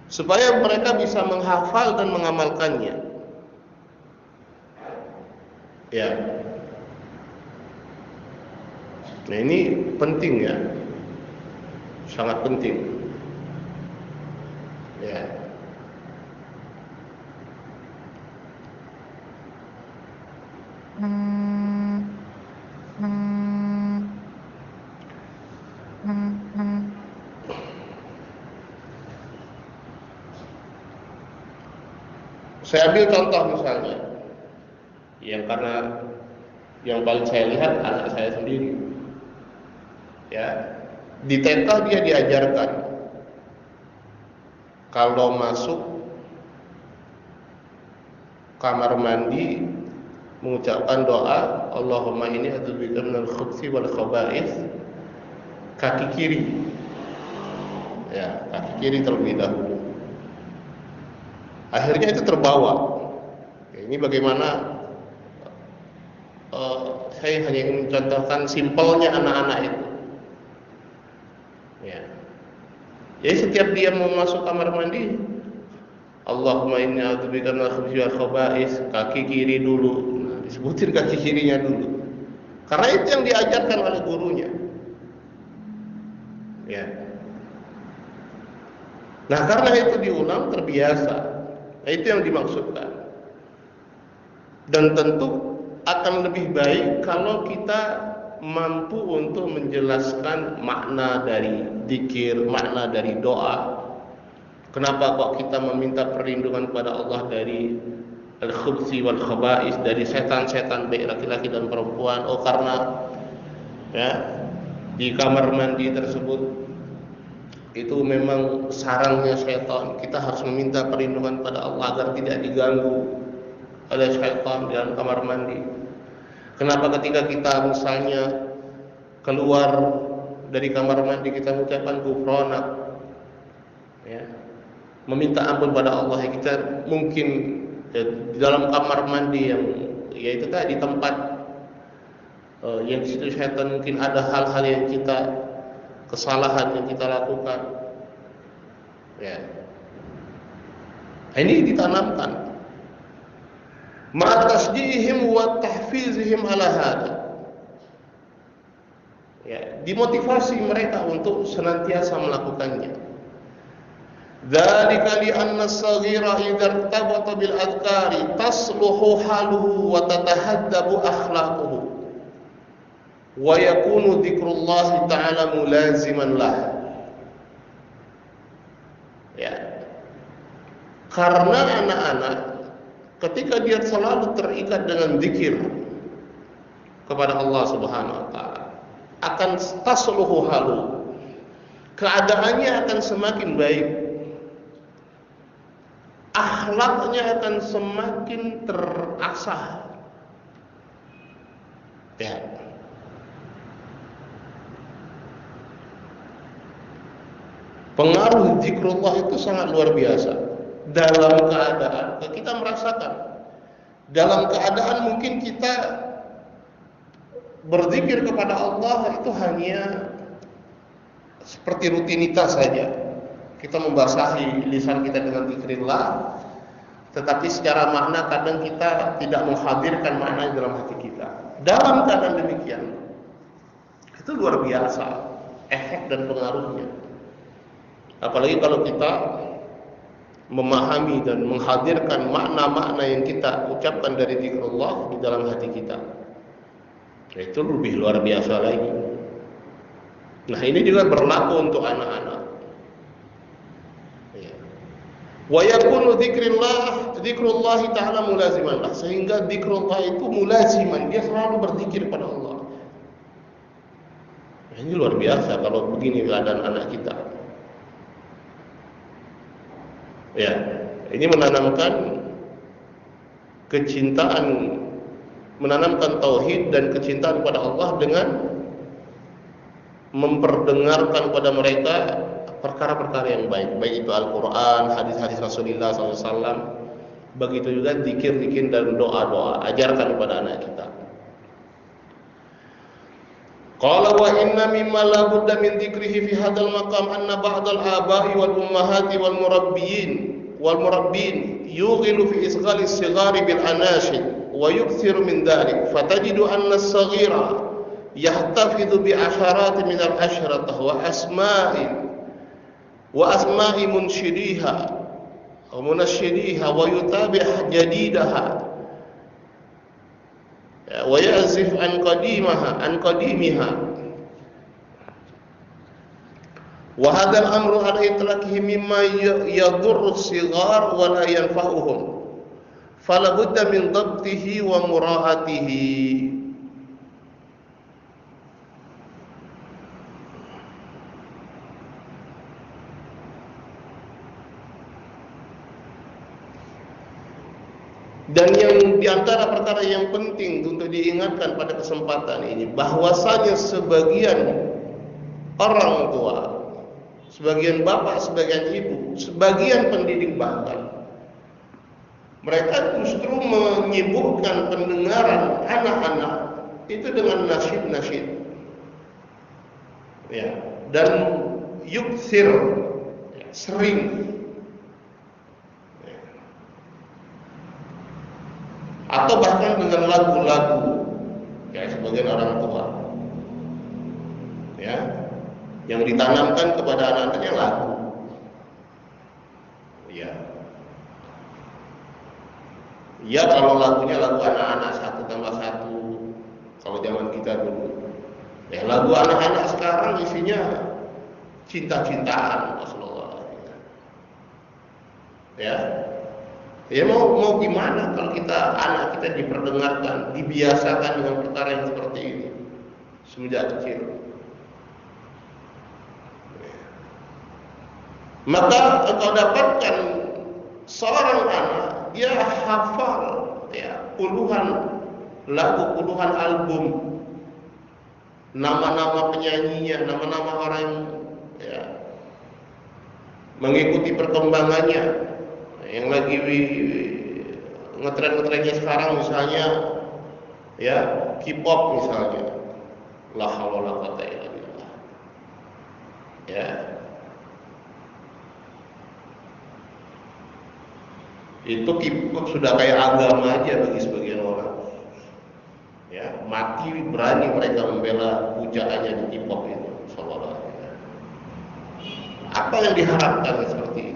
Supaya mereka bisa menghafal dan mengamalkannya. Ya. Nah, ini penting ya. Sangat penting. Ya. Saya ambil contoh misalnya, karena yang paling saya lihat anak saya sendiri. Ya, di TK dia diajarkan kalau masuk kamar mandi mengucapkan doa Allahumma inni a'udzubika minal khubuthi wal khaba'ith, kaki kiri. Ya, kaki kiri terlebih dahulu. Akhirnya itu terbawa. Ini bagaimana saya hanya ingin mencontohkan simpelnya anak-anak itu. Ya. Jadi setiap dia mau masuk kamar mandi, Allahumma inni a'udzubika minal khubuthi wal khaba'ith, kaki kiri dulu. Nah, disebutin kaki kirinya dulu. Karena itu yang diajarkan oleh gurunya. Ya. Nah, karena itu diulang terbiasa. Nah, itu yang dimaksudkan. Dan tentu akan lebih baik kalau kita mampu untuk menjelaskan makna dari zikir, makna dari doa. Kenapa kok kita meminta perlindungan kepada Allah dari al-khubuthi wal khaba'is, dari setan-setan baik laki-laki dan perempuan? Oh, karena ya di kamar mandi tersebut itu memang sarangnya setan. Kita harus meminta perlindungan pada Allah agar tidak diganggu oleh setan di dalam kamar mandi. Kenapa ketika kita misalnya keluar dari kamar mandi kita mengucapkan ghufranak, ya, meminta ampun pada Allah. Ya, kita mungkin di dalam kamar mandi yang yaitu tadi tempat yang di situ setan mungkin ada hal-hal yang kita kesalahan yang kita lakukan. Ya. Ini ditanamkan. Ma tasjihim wa tahfizihim ala hada. Ya, dimotivasi mereka untuk senantiasa melakukannya. Dzalika li anna as-saghira idza irtabata bil adhkari tasluhu haluhu wa tatahaddabu akhlaquhu wa yakunu dzikrullah ta'ala mulaziman lah. Ya. Karena anak-anak ketika dia selalu terikat dengan zikir kepada Allah Subhanahu wa taala, akan tasluhu halu. Keadaannya akan semakin baik. Akhlaknya akan semakin terasah. Ya. Pengaruh zikrullah itu sangat luar biasa. Dalam keadaan kita merasakan, dalam keadaan mungkin kita berzikir kepada Allah itu hanya seperti rutinitas saja. Kita membasahi lisan kita dengan zikrillah, tetapi secara makna kadang kita tidak menghadirkan makna dalam hati kita. Dalam keadaan demikian, itu luar biasa efek dan pengaruhnya. Apalagi kalau kita memahami dan menghadirkan makna-makna yang kita ucapkan dari zikrullah di dalam hati kita, itu lebih luar biasa lagi. Nah, ini juga berlaku untuk anak-anak. Wa yakunu zikrullah ta'ala mulaziman lah, sehingga zikrullah itu mulaziman, dia selalu berzikir pada Allah. Ini luar biasa kalau begini keadaan anak kita. Ya, ini menanamkan kecintaan, menanamkan tauhid dan kecintaan kepada Allah dengan memperdengarkan kepada mereka perkara-perkara yang baik, baik itu Al-Quran, hadis-hadis Rasulullah SAW. Begitu juga zikir-zikir dan doa-doa, ajarkan kepada anak kita. Qala wa inna mimma la budda min dzikrihi fi hadzal maqam anna ba'dal aba'i wal ummahati wal murabbin yughilu fi isghali as-sighari bil anashid wa yukthiru min dhalik fatajidu anna as-saghira yahtafidhu bi asharat min al-ashratah wa asma'i munshidiha wa munashshidiha wa yutabi' jadidaha wa ya'zif an qadimiha wa hadha al-amru ala itlaqihi mimma yadurru as-sighar wa la yanfa'uhum fala budda min dhabtihi wa mura'atihi. Dan yang diantara perkara yang penting untuk diingatkan pada kesempatan ini, bahwasanya sebagian orang tua, sebagian bapak, sebagian ibu, sebagian pendidik bahkan, mereka justru menyibukkan pendengaran anak-anak itu dengan nasyid-nasyid, ya, dan yukthir, sering, atau bahkan dengan lagu-lagu, ya, sebagian orang tua, ya, yang ditanamkan kepada anak-anaknya lagu, ya, ya, kalau lagunya lagu anak-anak 1+1, kalau zaman kita dulu, ya, lagu anak-anak sekarang isinya cinta-cintaan, Rasulullah, ya. Ya mau gimana kalau anak kita diperdengarkan, dibiasakan dengan perkara yang seperti ini semenjak kecil. Maka engkau dapatkan seorang anak, dia hafal, ya, puluhan lagu, puluhan album, nama-nama penyanyinya, nama-nama orang yang, ya, mengikuti perkembangannya. Yang lagi ngetren-ngetrennya sekarang misalnya, ya, K-pop misalnya, la haula wala quwata illa billah, ya, itu K-pop sudah kayak agama aja bagi sebagian orang, ya, mati berani mereka membela pujaannya di K-pop itu, sallallahu alaihi wasallam. Apa yang diharapkan seperti ini?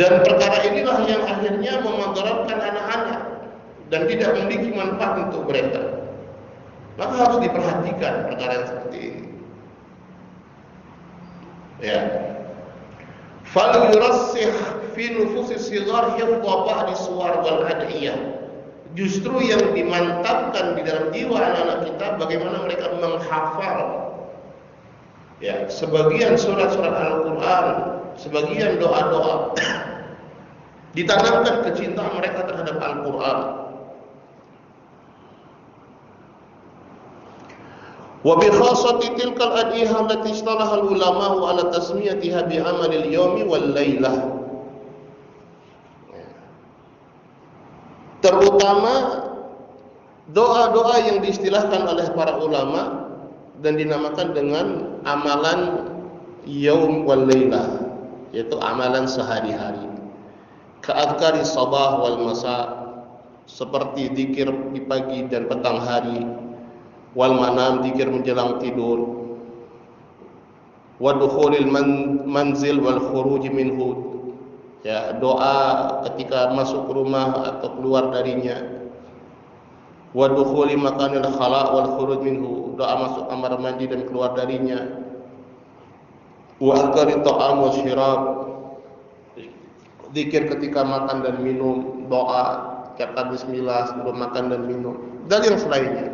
Dan perkara inilah yang akhirnya memudaratkan anak-anak dan tidak memiliki manfaat untuk mereka. Maka harus diperhatikan perkara yang seperti ini. Ya. Fal yurassih fi nufusis sighar hifdha ba'di suwar wal ad'iyah. Justru yang dimantapkan di dalam jiwa anak-anak kita bagaimana mereka menghafal, ya, sebagian surat-surat Al-Qur'an, sebagian doa-doa, ditanamkan kecintaan mereka terhadap Al-Quran. Wa bi khassati tilkal ad'iyah allati istalaha al-ulama ala tasmiyatiha bi amalil yawmi wal lailah. Terutama doa-doa yang diistilahkan oleh para ulama dan dinamakan dengan amalan yaum wal lailah, yaitu amalan sehari-hari. Ka'adhkari sabah wal masa, seperti zikir di pagi dan petang hari, wal manam, zikir menjelang tidur, wa dukhulil manzil wal khuruj minhu, ya, doa ketika masuk rumah atau keluar darinya, wa dukhuli makanil khala wal khuruj minhu, doa masuk kamar mandi dan keluar darinya, wa adhkari ta'am wa syirab, zikir ketika makan dan minum, doa kata bismillah sebelum makan dan minum, dan yang selainnya.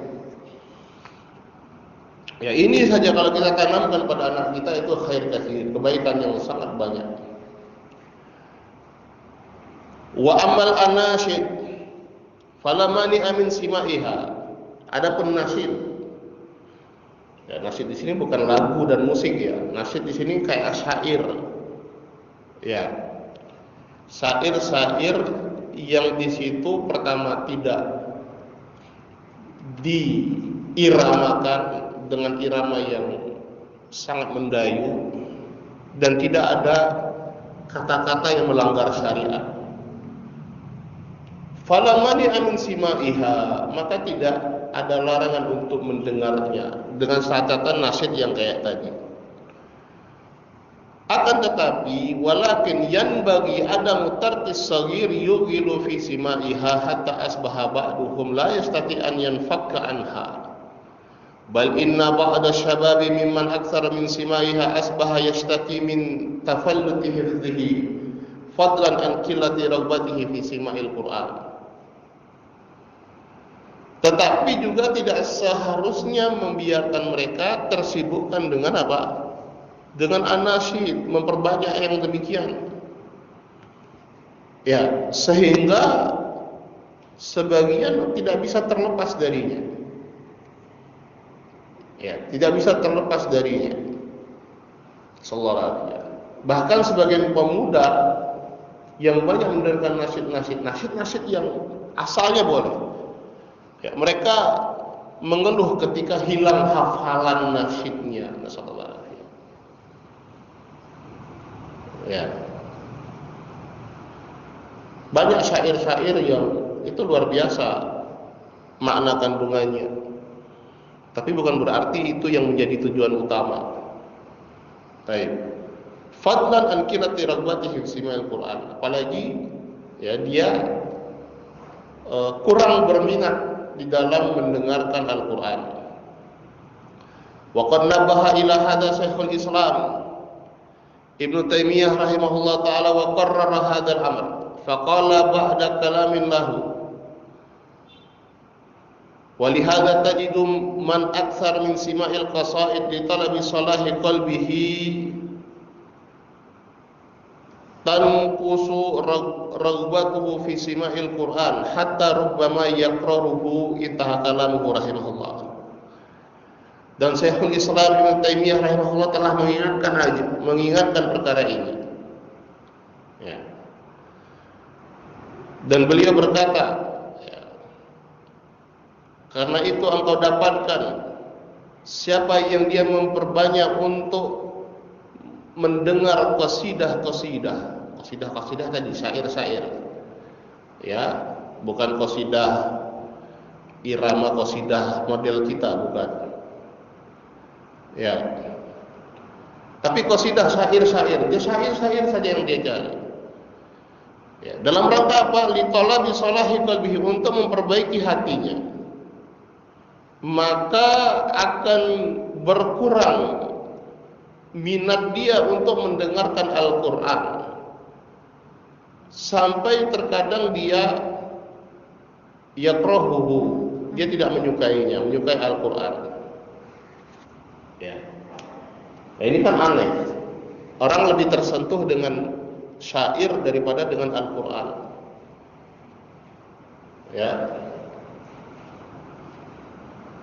Ya, ini saja kalau kita tanamkan pada anak kita itu khair katsir, kebaikan yang sangat banyak. Wa amal anasyid falamani amin simaiha. Adapun nasyid, ya, nasyid di sini bukan lagu dan musik ya. Nasyid di sini kayak syair. Ya. Syair-syair yang di situ pertama tidak diiramakan dengan irama yang sangat mendayu dan tidak ada kata-kata yang melanggar syariat. Falamani amin simaiha, maka tidak ada larangan untuk mendengarnya dengan catatan nasyid yang kayak tadi. Akan tetapi walakin yanbaghi adamu tarkis saghir yughilu fi simaiha hatta asbaha ba'duhum la yastati an yanfakka anha. Bal inna ba'da syababi mimman aktsara min simaiha asbaha yashtaki min tafalluti hifdhihi fadlan an qillati raghbatihi fi sima'il Qur'an. Tetapi juga tidak seharusnya membiarkan mereka tersibukkan dengan apa? Dengan anasyid, memperbanyak yang demikian. Ya, sehingga sebagian tidak bisa terlepas darinya. Ya, tidak bisa terlepas darinya. Sallallahu alaihi wasallam. Bahkan sebagian pemuda yang banyak mendengarkan nasyid yang asalnya boleh. Ya, mereka mengeluh ketika hilang hafalan nasyidnya. Sallallahu alaihi wasallam. Ya. Banyak syair-syair yang itu luar biasa makna kandungannya. Tapi bukan berarti itu yang menjadi tujuan utama. Baik. Fadlan an qillati raghbatihi fi sima'il Qur'an. Apalagi ya dia kurang berminat di dalam mendengarkan Al-Qur'an. Wa qad nabaha ila hadza Syekhul Islam Ibnu Taimiyah rahimahullah taala wa qarrara hadzal amr. Faqala ba'da kalamin lahu. Wa li hadza tajidu man aktsar min sima'il qasaid li talabi salahi qalbihi tanqusu raghbatuhu fi sima'il Qur'an hatta rubbama yaqraruhu intaha kalamuhu rahimahullah. Dan Syekhul Islam Ibnu Taimiyah rahimahullah telah mengingatkan perkara ini. Ya. Dan beliau berkata, ya, karena itu engkau dapatkan siapa yang dia memperbanyak untuk mendengar qasidah tadi, syair-syair. Ya, bukan qasidah irama qasidah model kita, bukan. Ya. Tapi qasidah syair-syair, dia syair-syair saja yang dia cari. Ya, dalam rangka apa? Li talabi salahi qalbihi, untuk memperbaiki hatinya. Maka akan berkurang minat dia untuk mendengarkan Al-Qur'an. Sampai terkadang dia yakrahuhu, dia tidak menyukainya, menyukai Al-Qur'an. Ya. Nah, ini kan aneh. Orang lebih tersentuh dengan syair daripada dengan Al-Qur'an. Ya.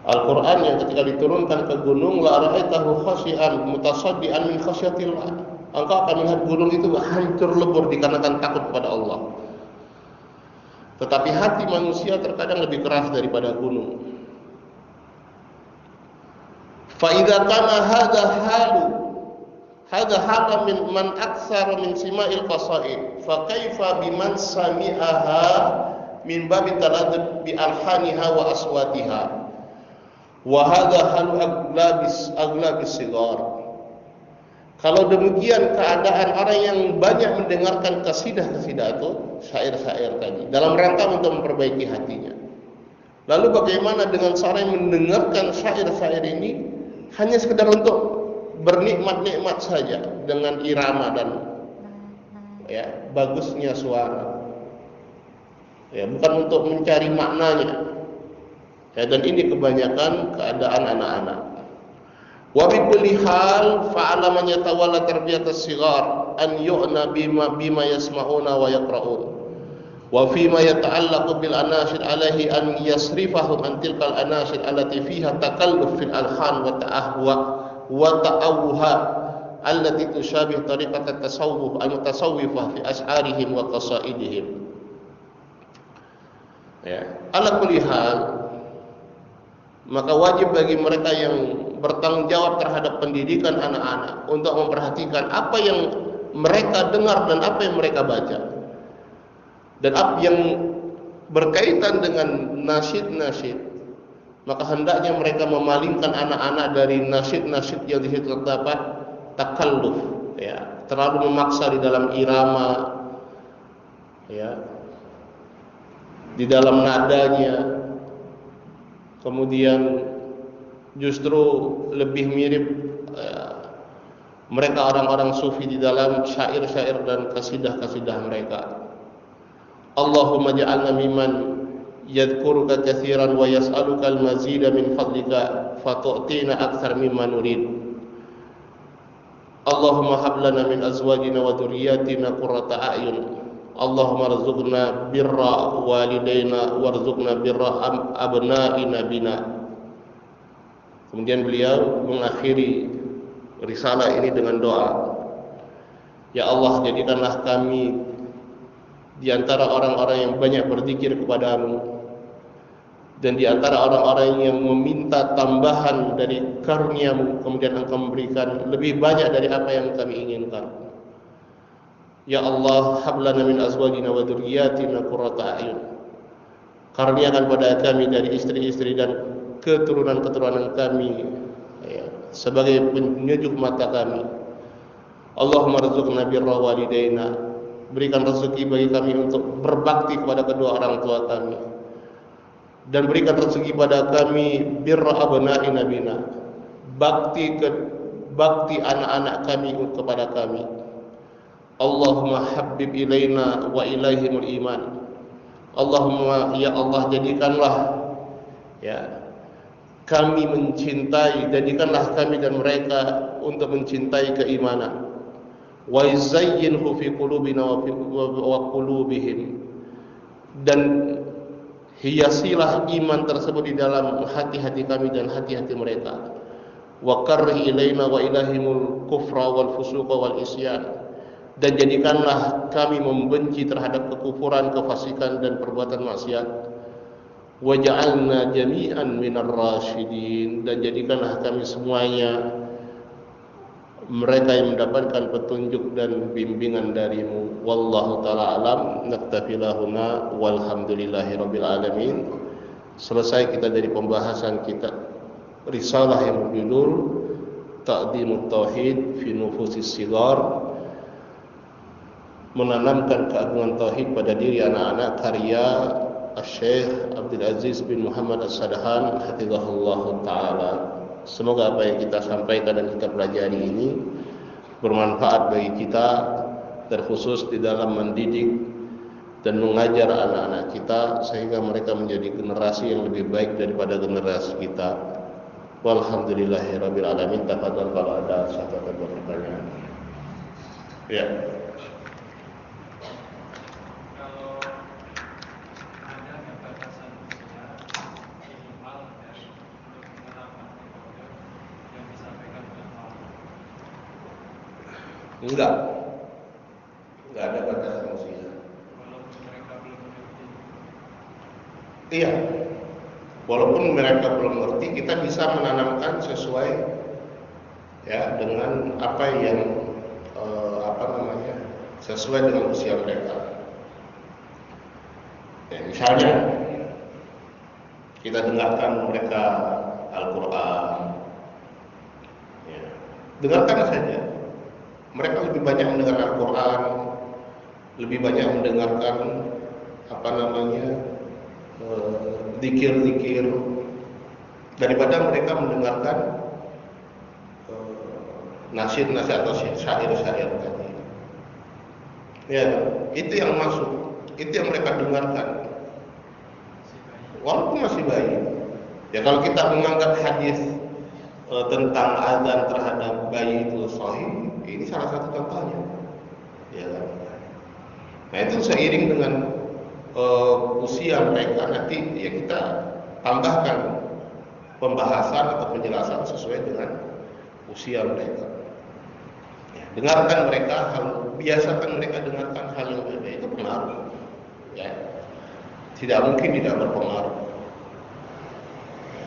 Al-Qur'an yang ketika diturunkan ke gunung, la ra'aitahu khashi'an mutasaddian min khasyatillah. Engkau akan melihat gunung itu hancur lebur dikarenakan takut kepada Allah. Tetapi hati manusia terkadang lebih keras daripada gunung. Fa idza kana hadza halu min man aktsara min sima'il qasaid fa kaifa biman sami'aha min babi taladud bi alhaniha wa aswatiha wa hadza halu aglabis sigar. Kalau demikian keadaan orang yang banyak mendengarkan qasidah-qasidah itu, syair-syair tadi, dalam rangka untuk memperbaiki hatinya. Lalu bagaimana dengan seorang yang mendengarkan syair-syair ini hanya sekedar untuk bernikmat-nikmat saja dengan irama dan ya bagusnya suara, ya bukan untuk mencari maknanya. Ya, dan ini kebanyakan keadaan anak-anak. Wa bi kulli hal fa'ala man yatawalla tarbiyat as-sighar an yu'na bima yasma'una wa yaqra'un. Wa fi ma yata'allaqu bil anashid alaihi an yasrifahum an tilkal anashid allati fiha takalluf fil alhan wa ta'ahwa wa ta'awuha allati tushabih tariqat at-tasawwuf al-mutasawwifah fi ash'arihim wa qasaidihim. Ya, ala kulli hal, maka wajib bagi mereka yang bertanggung jawab terhadap pendidikan anak-anak untuk memperhatikan apa yang mereka dengar dan apa yang mereka baca, dan apa yang berkaitan dengan nasyid-nasyid. Maka hendaknya mereka memalingkan anak-anak dari nasyid-nasyid yang di situ terdapat takalluf, ya, terlalu memaksa di dalam irama, ya, di dalam nadanya. Kemudian justru lebih mirip mereka orang-orang sufi di dalam syair-syair dan kasidah-kasidah mereka. Allahumma ja'alna mimman yadhkuruka katsiran wa yas'aluka al-mazida min fadlika fatu'tina aktsar mimma nurid. Allahumma hab lana min azwajina wa dhurriyyatina qurrata a'yun. Allahumma rzuqna birra walidaina warzuqna birra abna'ina bina. Kemudian beliau mengakhiri risalah ini dengan doa, ya Allah, jadikanlah kami di antara orang-orang yang banyak berzikir kepadamu, dan di antara orang-orang yang meminta tambahan dari karunia-Mu, kemudian Engkau memberikan lebih banyak dari apa yang kami inginkan. Ya Allah, hablana min azwajina wa dzurriyyatina qurrata a'yun. Karuniakan pada kami dari istri-istri dan keturunan-keturunan kami, ya, sebagai penyejuk mata kami. Allahumma rzuqna birra walidaina. Berikan rezeki bagi kami untuk berbakti kepada kedua orang tua kami, dan berikan rezeki pada kami birra abna'ina bina, bakti anak-anak kami kepada kami. Allahumma habbib ilaina wa ilaihimul iman. Allahumma, ya Allah, jadikanlah, ya, kami mencintai, jadikanlah kami dan mereka untuk mencintai keimanan. Wa zayyinhu fi qulubina wa qulubihim, dan hiasilah iman tersebut di dalam hati-hati kami dan hati-hati mereka. Wa karrih ilaina wa ilaihimul kufra wal fusuqa wal isyan, dan jadikanlah kami membenci terhadap kekufuran, kefasikan dan perbuatan maksiat. Waj'alna jami'an minar rasyidin, dan jadikanlah kami semuanya mereka yang mendapatkan petunjuk dan bimbingan darimu. Wallahu ta'ala alam. Naktafi lahuna walhamdulillahi rabbil alamin. Selesai kita dari pembahasan kita risalah yang berjudul Ta'dhimut Tauhid fi Nufusis Shighar, menanamkan keagungan tauhid pada diri anak-anak, karya Syekh Abdul Aziz bin Muhammad As-Sadhan hafizahullah taala. Semoga apa yang kita sampaikan dan kita pelajari ini bermanfaat bagi kita, terkhusus di dalam mendidik dan mengajar anak-anak kita, sehingga mereka menjadi generasi yang lebih baik daripada generasi kita. Walhamdulillahirabbil alamin. Tafadhal kalau ada satu atau dua pertanyaan. Ya. Enggak ada batasan usia. Iya, walaupun mereka belum ngerti, kita bisa menanamkan sesuai, ya, dengan apa yang sesuai dengan usia mereka. Ya, misalnya kita dengarkan mereka Al-Quran, ya, dengarkan saja. Mereka lebih banyak mendengar Al-Quran, lebih banyak mendengarkan zikir-zikir, daripada mereka mendengarkan nasyid-nasyid atau syair-syair tadi. Ya, itu yang masuk, itu yang mereka dengarkan, walaupun masih bayi. Ya, kalau kita menganggap hadis tentang azan terhadap bayi itu sahih, ini salah satu contohnya. Ya, nah itu seiring dengan usia mereka, nanti ya kita tambahkan pembahasan atau penjelasan sesuai dengan usia mereka. Ya, dengarkan mereka, biasakan mereka dengarkan hal yang berbeda, itu pengaruh. Ya, tidak mungkin tidak berpengaruh.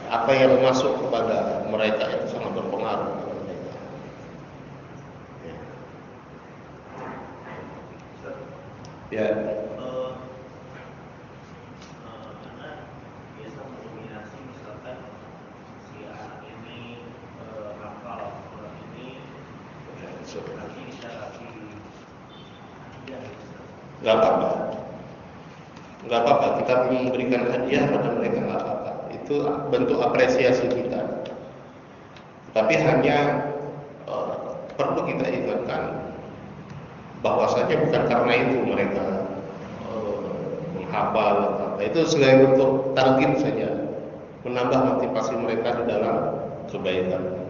Apa yang masuk kepada mereka itu sangat berpengaruh kepada mereka. Ya. Ya. Karena biasa mendominasi misalkan si anak ini hafal Quran ini, nanti bisa kasih hadiah. Gak apa-apa, gak apa-apa. Kita memberikan hadiah pada mereka, gak apa-apa. Itu bentuk apresiasi kita. Tapi hanya perlu kita ingatkan bahwasanya bukan karena itu mereka menghafal atau apa. Itu sebagai bentuk target saja, menambah motivasi mereka di dalam kebaikan.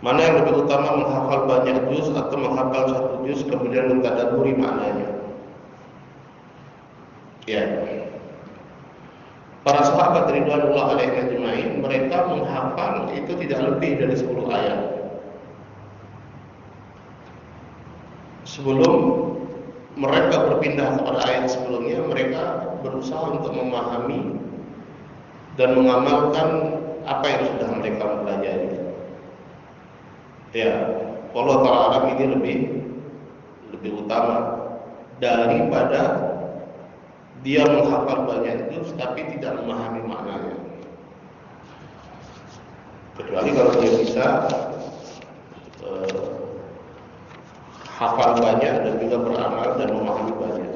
Mana yang lebih utama, menghafal banyak juz atau menghafal satu juz kemudian mentadabburi maknanya? Ya. Para sahabat ridwanullah alaihim ajmain, mereka menghafal itu tidak lebih dari 10 ayat. Sebelum mereka berpindah kepada ayat sebelumnya, mereka berusaha untuk memahami dan mengamalkan apa yang sudah mereka pelajari. Ya, Allah Ta'ala ini lebih utama daripada dia menghafal banyak juz tapi tidak memahami maknanya. Kecuali kalau dia bisa hafal banyak dan juga beramal dan memahami banyak.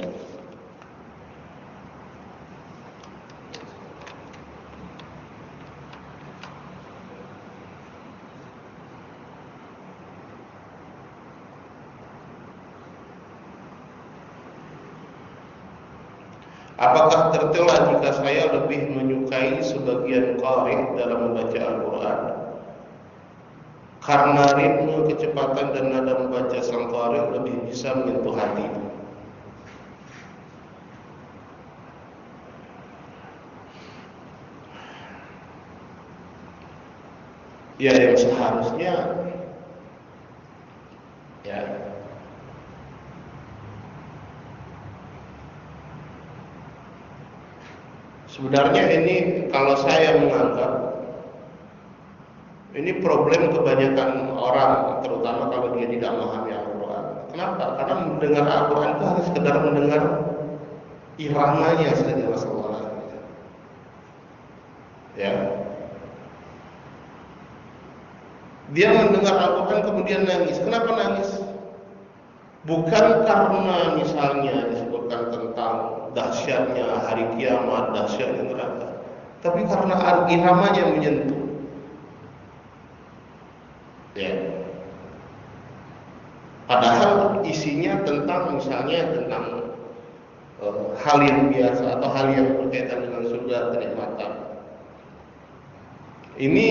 Apakah tercela jika saya lebih menyukai sebagian qari dalam membaca Al-Quran karena ritme, kecepatan dan nada membaca sang qari lebih bisa menyentuh hati? Ya, yang seharusnya ya sebenarnya ini, kalau saya menganggap ini problem kebanyakan orang, terutama kalau dia tidak memahami Al-Quran. Kenapa? Karena mendengar Al-Quran itu hanya sekedar mendengar iramanya saja masalahnya. Ya, dia mendengar Al-Quran kemudian nangis. Kenapa nangis? Bukan karena misalnya disebutkan tentang dahsyatnya hari kiamat, dahsyatnya neraka, tapi karena iramanya menyentuh. Ya. Padahal isinya tentang misalnya tentang hal yang biasa atau hal yang berkaitan dengan surga, kenikmatan. Ini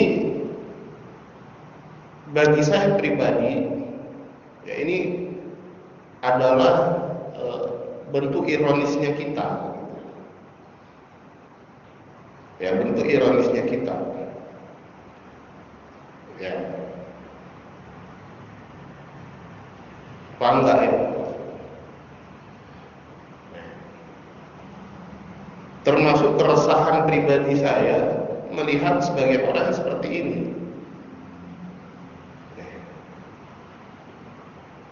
bagi saya pribadi, ya ini adalah bentuk ironisnya kita. Ya, bentuk ironisnya kita. Ya. Paham nggak ya? Termasuk keresahan pribadi saya melihat sebagian orang seperti ini.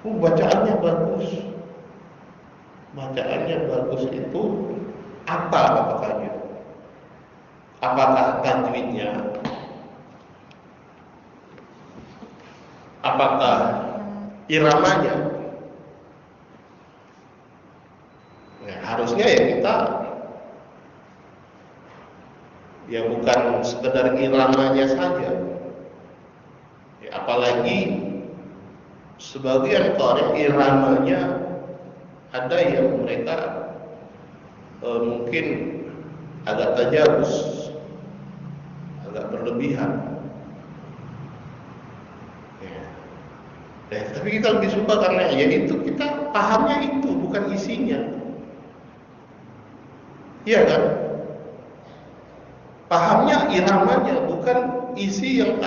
Bacaannya bagus. Bacaannya bagus itu apa apakahnya? Apakah tajwidnya? Apakah iramanya? Nah, harusnya ya kita ya bukan sekedar iramanya saja. Ya, apalagi Sebagian qari iramanya ada yang mereka mungkin agak tajawuz, agak berlebihan. Tapi kita lebih suka karena ya itu kita pahamnya itu bukan isinya. Iya kan? Pahamnya iramanya bukan isi yang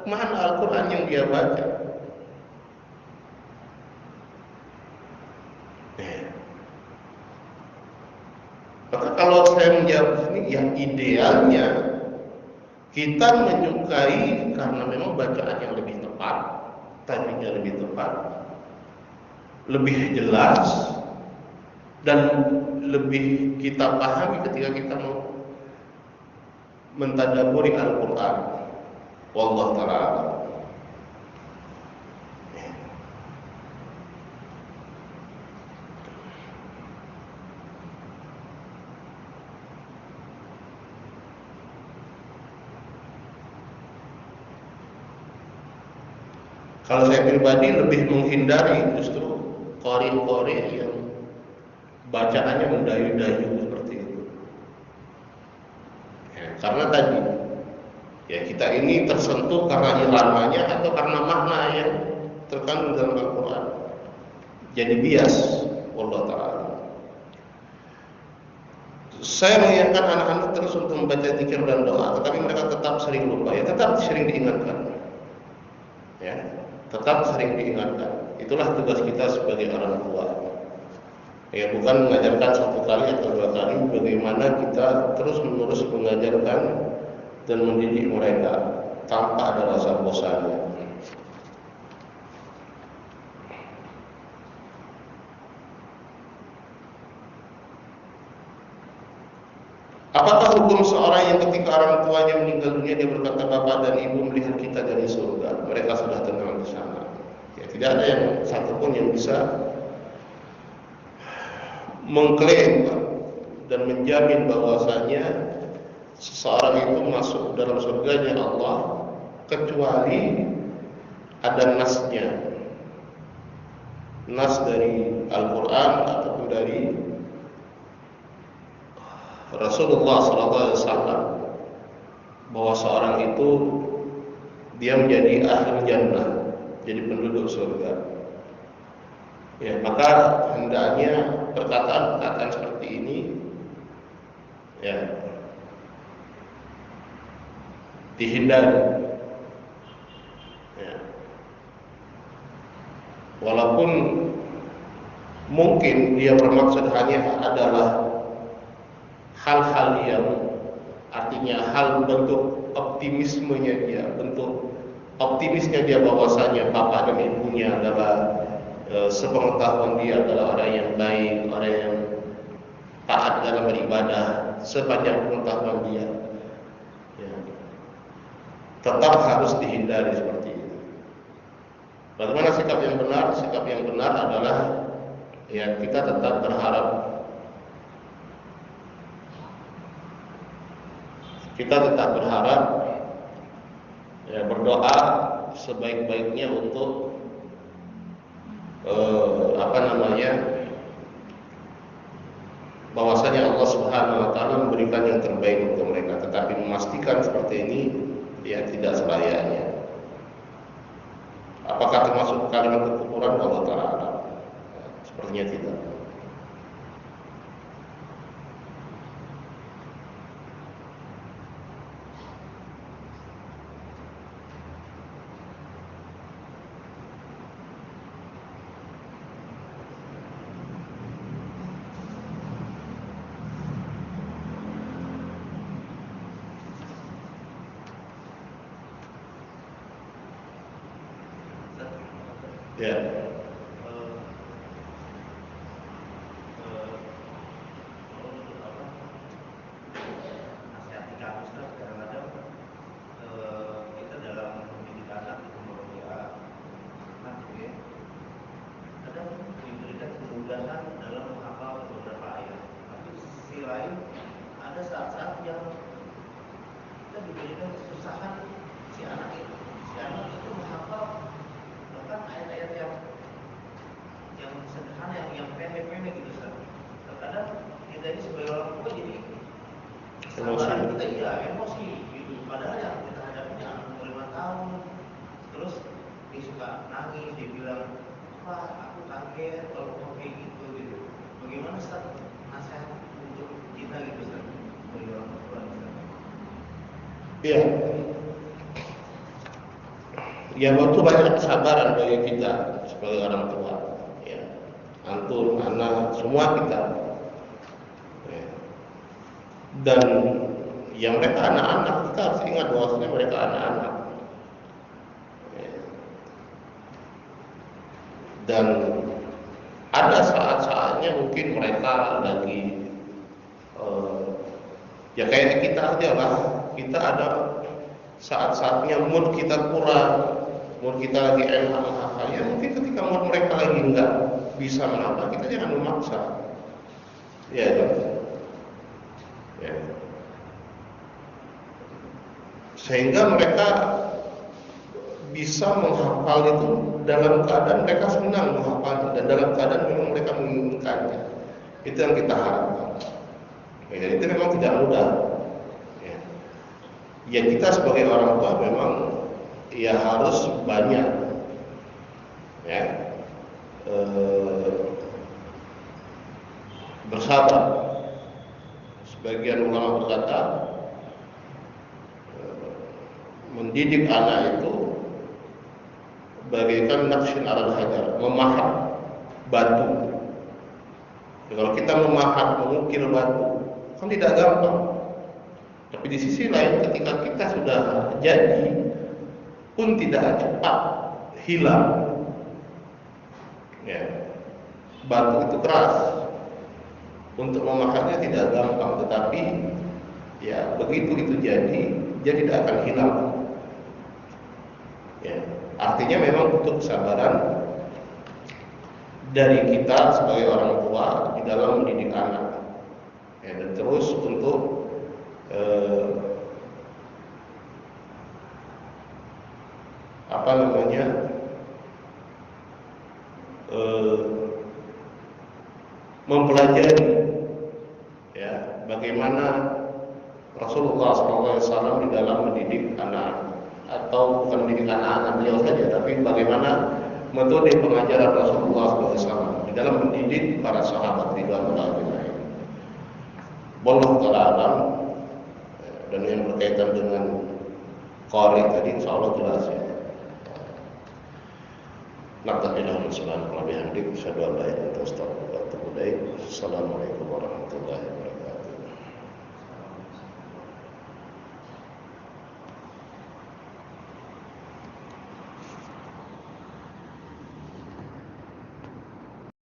makna Al-Quran yang dia baca. Maka kalau saya menjawab ini, yang idealnya kita menyukai karena memang bacaan yang lebih tepat, timingnya lebih tepat, lebih jelas, dan lebih kita pahami ketika kita mau mentadabburi Al-Quran. Wallahu ta'ala. Kalau saya pribadi lebih menghindari justru qari-qari yang bacaannya mendayu-dayu seperti itu. Karena tadi ya kita ini tersentuh karena iramanya atau karena makna yang terkandung dalam Al-Quran. Jadi bias, wallahu ta'ala. Saya mengingatkan anak-anak terus untuk membaca zikir dan doa, tetapi mereka tetap sering lupa. Ya tetap sering diingatkan. Ya, tetap sering diingatkan. Itulah tugas kita sebagai orang tua. Ya, bukan mengajarkan satu kali atau dua kali, bagaimana kita terus-menerus mengajarkan dan mendidik mereka tanpa ada rasa bosannya. Apakah hukum seorang yang ketika orang tuanya meninggal dunia dia berkata, "Bapak dan Ibu melihat kita dari surga, mereka sudah tenang di sana." Ya, tidak ada yang satupun yang bisa mengklaim dan menjamin bahwasanya seseorang itu masuk dalam surganya Allah kecuali ada nasnya, nas dari Al-Quran ataupun dari Rasulullah SAW, bahwa seorang itu dia menjadi ahli jannah, jadi penduduk surga. Ya, maka hendaknya perkataan-perkataan seperti ini ya dihindari. Ya. Walaupun mungkin dia bermaksud hanya adalah hal-hal yang artinya hal bentuk optimismenya dia, bentuk optimisnya dia bahwasanya bapak dan ibunya adalah sepengetahuan dia adalah orang yang baik, orang yang taat dalam beribadah sepanjang pengetahuan dia. Ya. Tetap harus dihindari seperti itu. Bagaimana sikap yang benar? Sikap yang benar adalah ya kita tetap berharap, ya berdoa sebaik-baiknya untuk bahwasanya Allah Subhanahu wa taala memberikan yang terbaik untuk mereka, tetapi memastikan seperti ini ya tidak selayaknya. Apakah termasuk kalimat kekufuran? Allah taala sepertinya tidak. Ya. Nasihat kita Ustaz, kadang-kadang kita dalam mendidik anak itu merupakan anak ya. Kadang diberikan kemudahan dalam menghafal beberapa ayat. Tapi di sisi lain ada saat-saat yang kita diberikan kesusahan si anak itu menghafal kan ayat-ayat yang sederhana, yang pendek-pendek gitu Ustaz. Terkadang kita ini sebagai orang tua jadi kesabaran kita emosi gitu. Padahal yang kita hadapinya anak umur 5 tahun, terus dia suka nangis, dia bilang, "Pak, aku kaget kalau kamu kayak gitu." Bagaimana Ustaz nasihat untuk kita gitu Ustaz sebagai orang tua Ustaz? Iya. Ya, butuh banyak kesabaran bagi kita sebagai orang tua. Ya, antum, anak, semua kita. Ya. Dan yang mereka anak-anak, kita harus ingat bahwasanya mereka anak-anak. Ya. Dan ada saat-saatnya mungkin mereka lagi ya kayak kita aja lah. Kita ada saat-saatnya mood kita kurang, mood kita lagi enak, ya mungkin ketika mood mereka lagi enggak bisa menambah, kita jangan memaksa. Ya, ya. Sehingga mereka bisa menghafal itu dalam keadaan mereka senang menghafalnya dan dalam keadaan memang mereka menginginkannya. Itu yang kita harapkan. Ya, itu memang tidak mudah. Ya, kita sebagai orang tua memang ya harus banyak ya bersabar. Sebagian ulama berkata mendidik anak itu bagaikan naqshin alal hajar, memahat batu. Kalau kita memahat, mengukir batu kan tidak gampang. Tapi di sisi lain ketika kita sudah jadi pun tidak cepat hilang. Ya. Batu itu keras. Untuk memakannya tidak gampang, tetapi ya begitu itu jadi, dia tidak akan hilang. Ya. Artinya memang butuh kesabaran dari kita sebagai orang tua di dalam mendidik anak. Ya, dan terus untuk mempelajari ya bagaimana Rasulullah SAW di dalam mendidik anak, atau bukan mendidik anak-anak beliau saja, tapi bagaimana metode pengajaran Rasulullah SAW di dalam mendidik para sahabat ridwanullah alaihim. Wallahu ta'ala alam. Dan yang berkaitan dengan qari tadi insyaallah jelas ya. Naktabilahu subhanahu wa bihamdihi asyhadu an la ilaha illa anta astaghfiruka wa atubu ilaik. Assalamualaikum warahmatullahi wabarakatuh.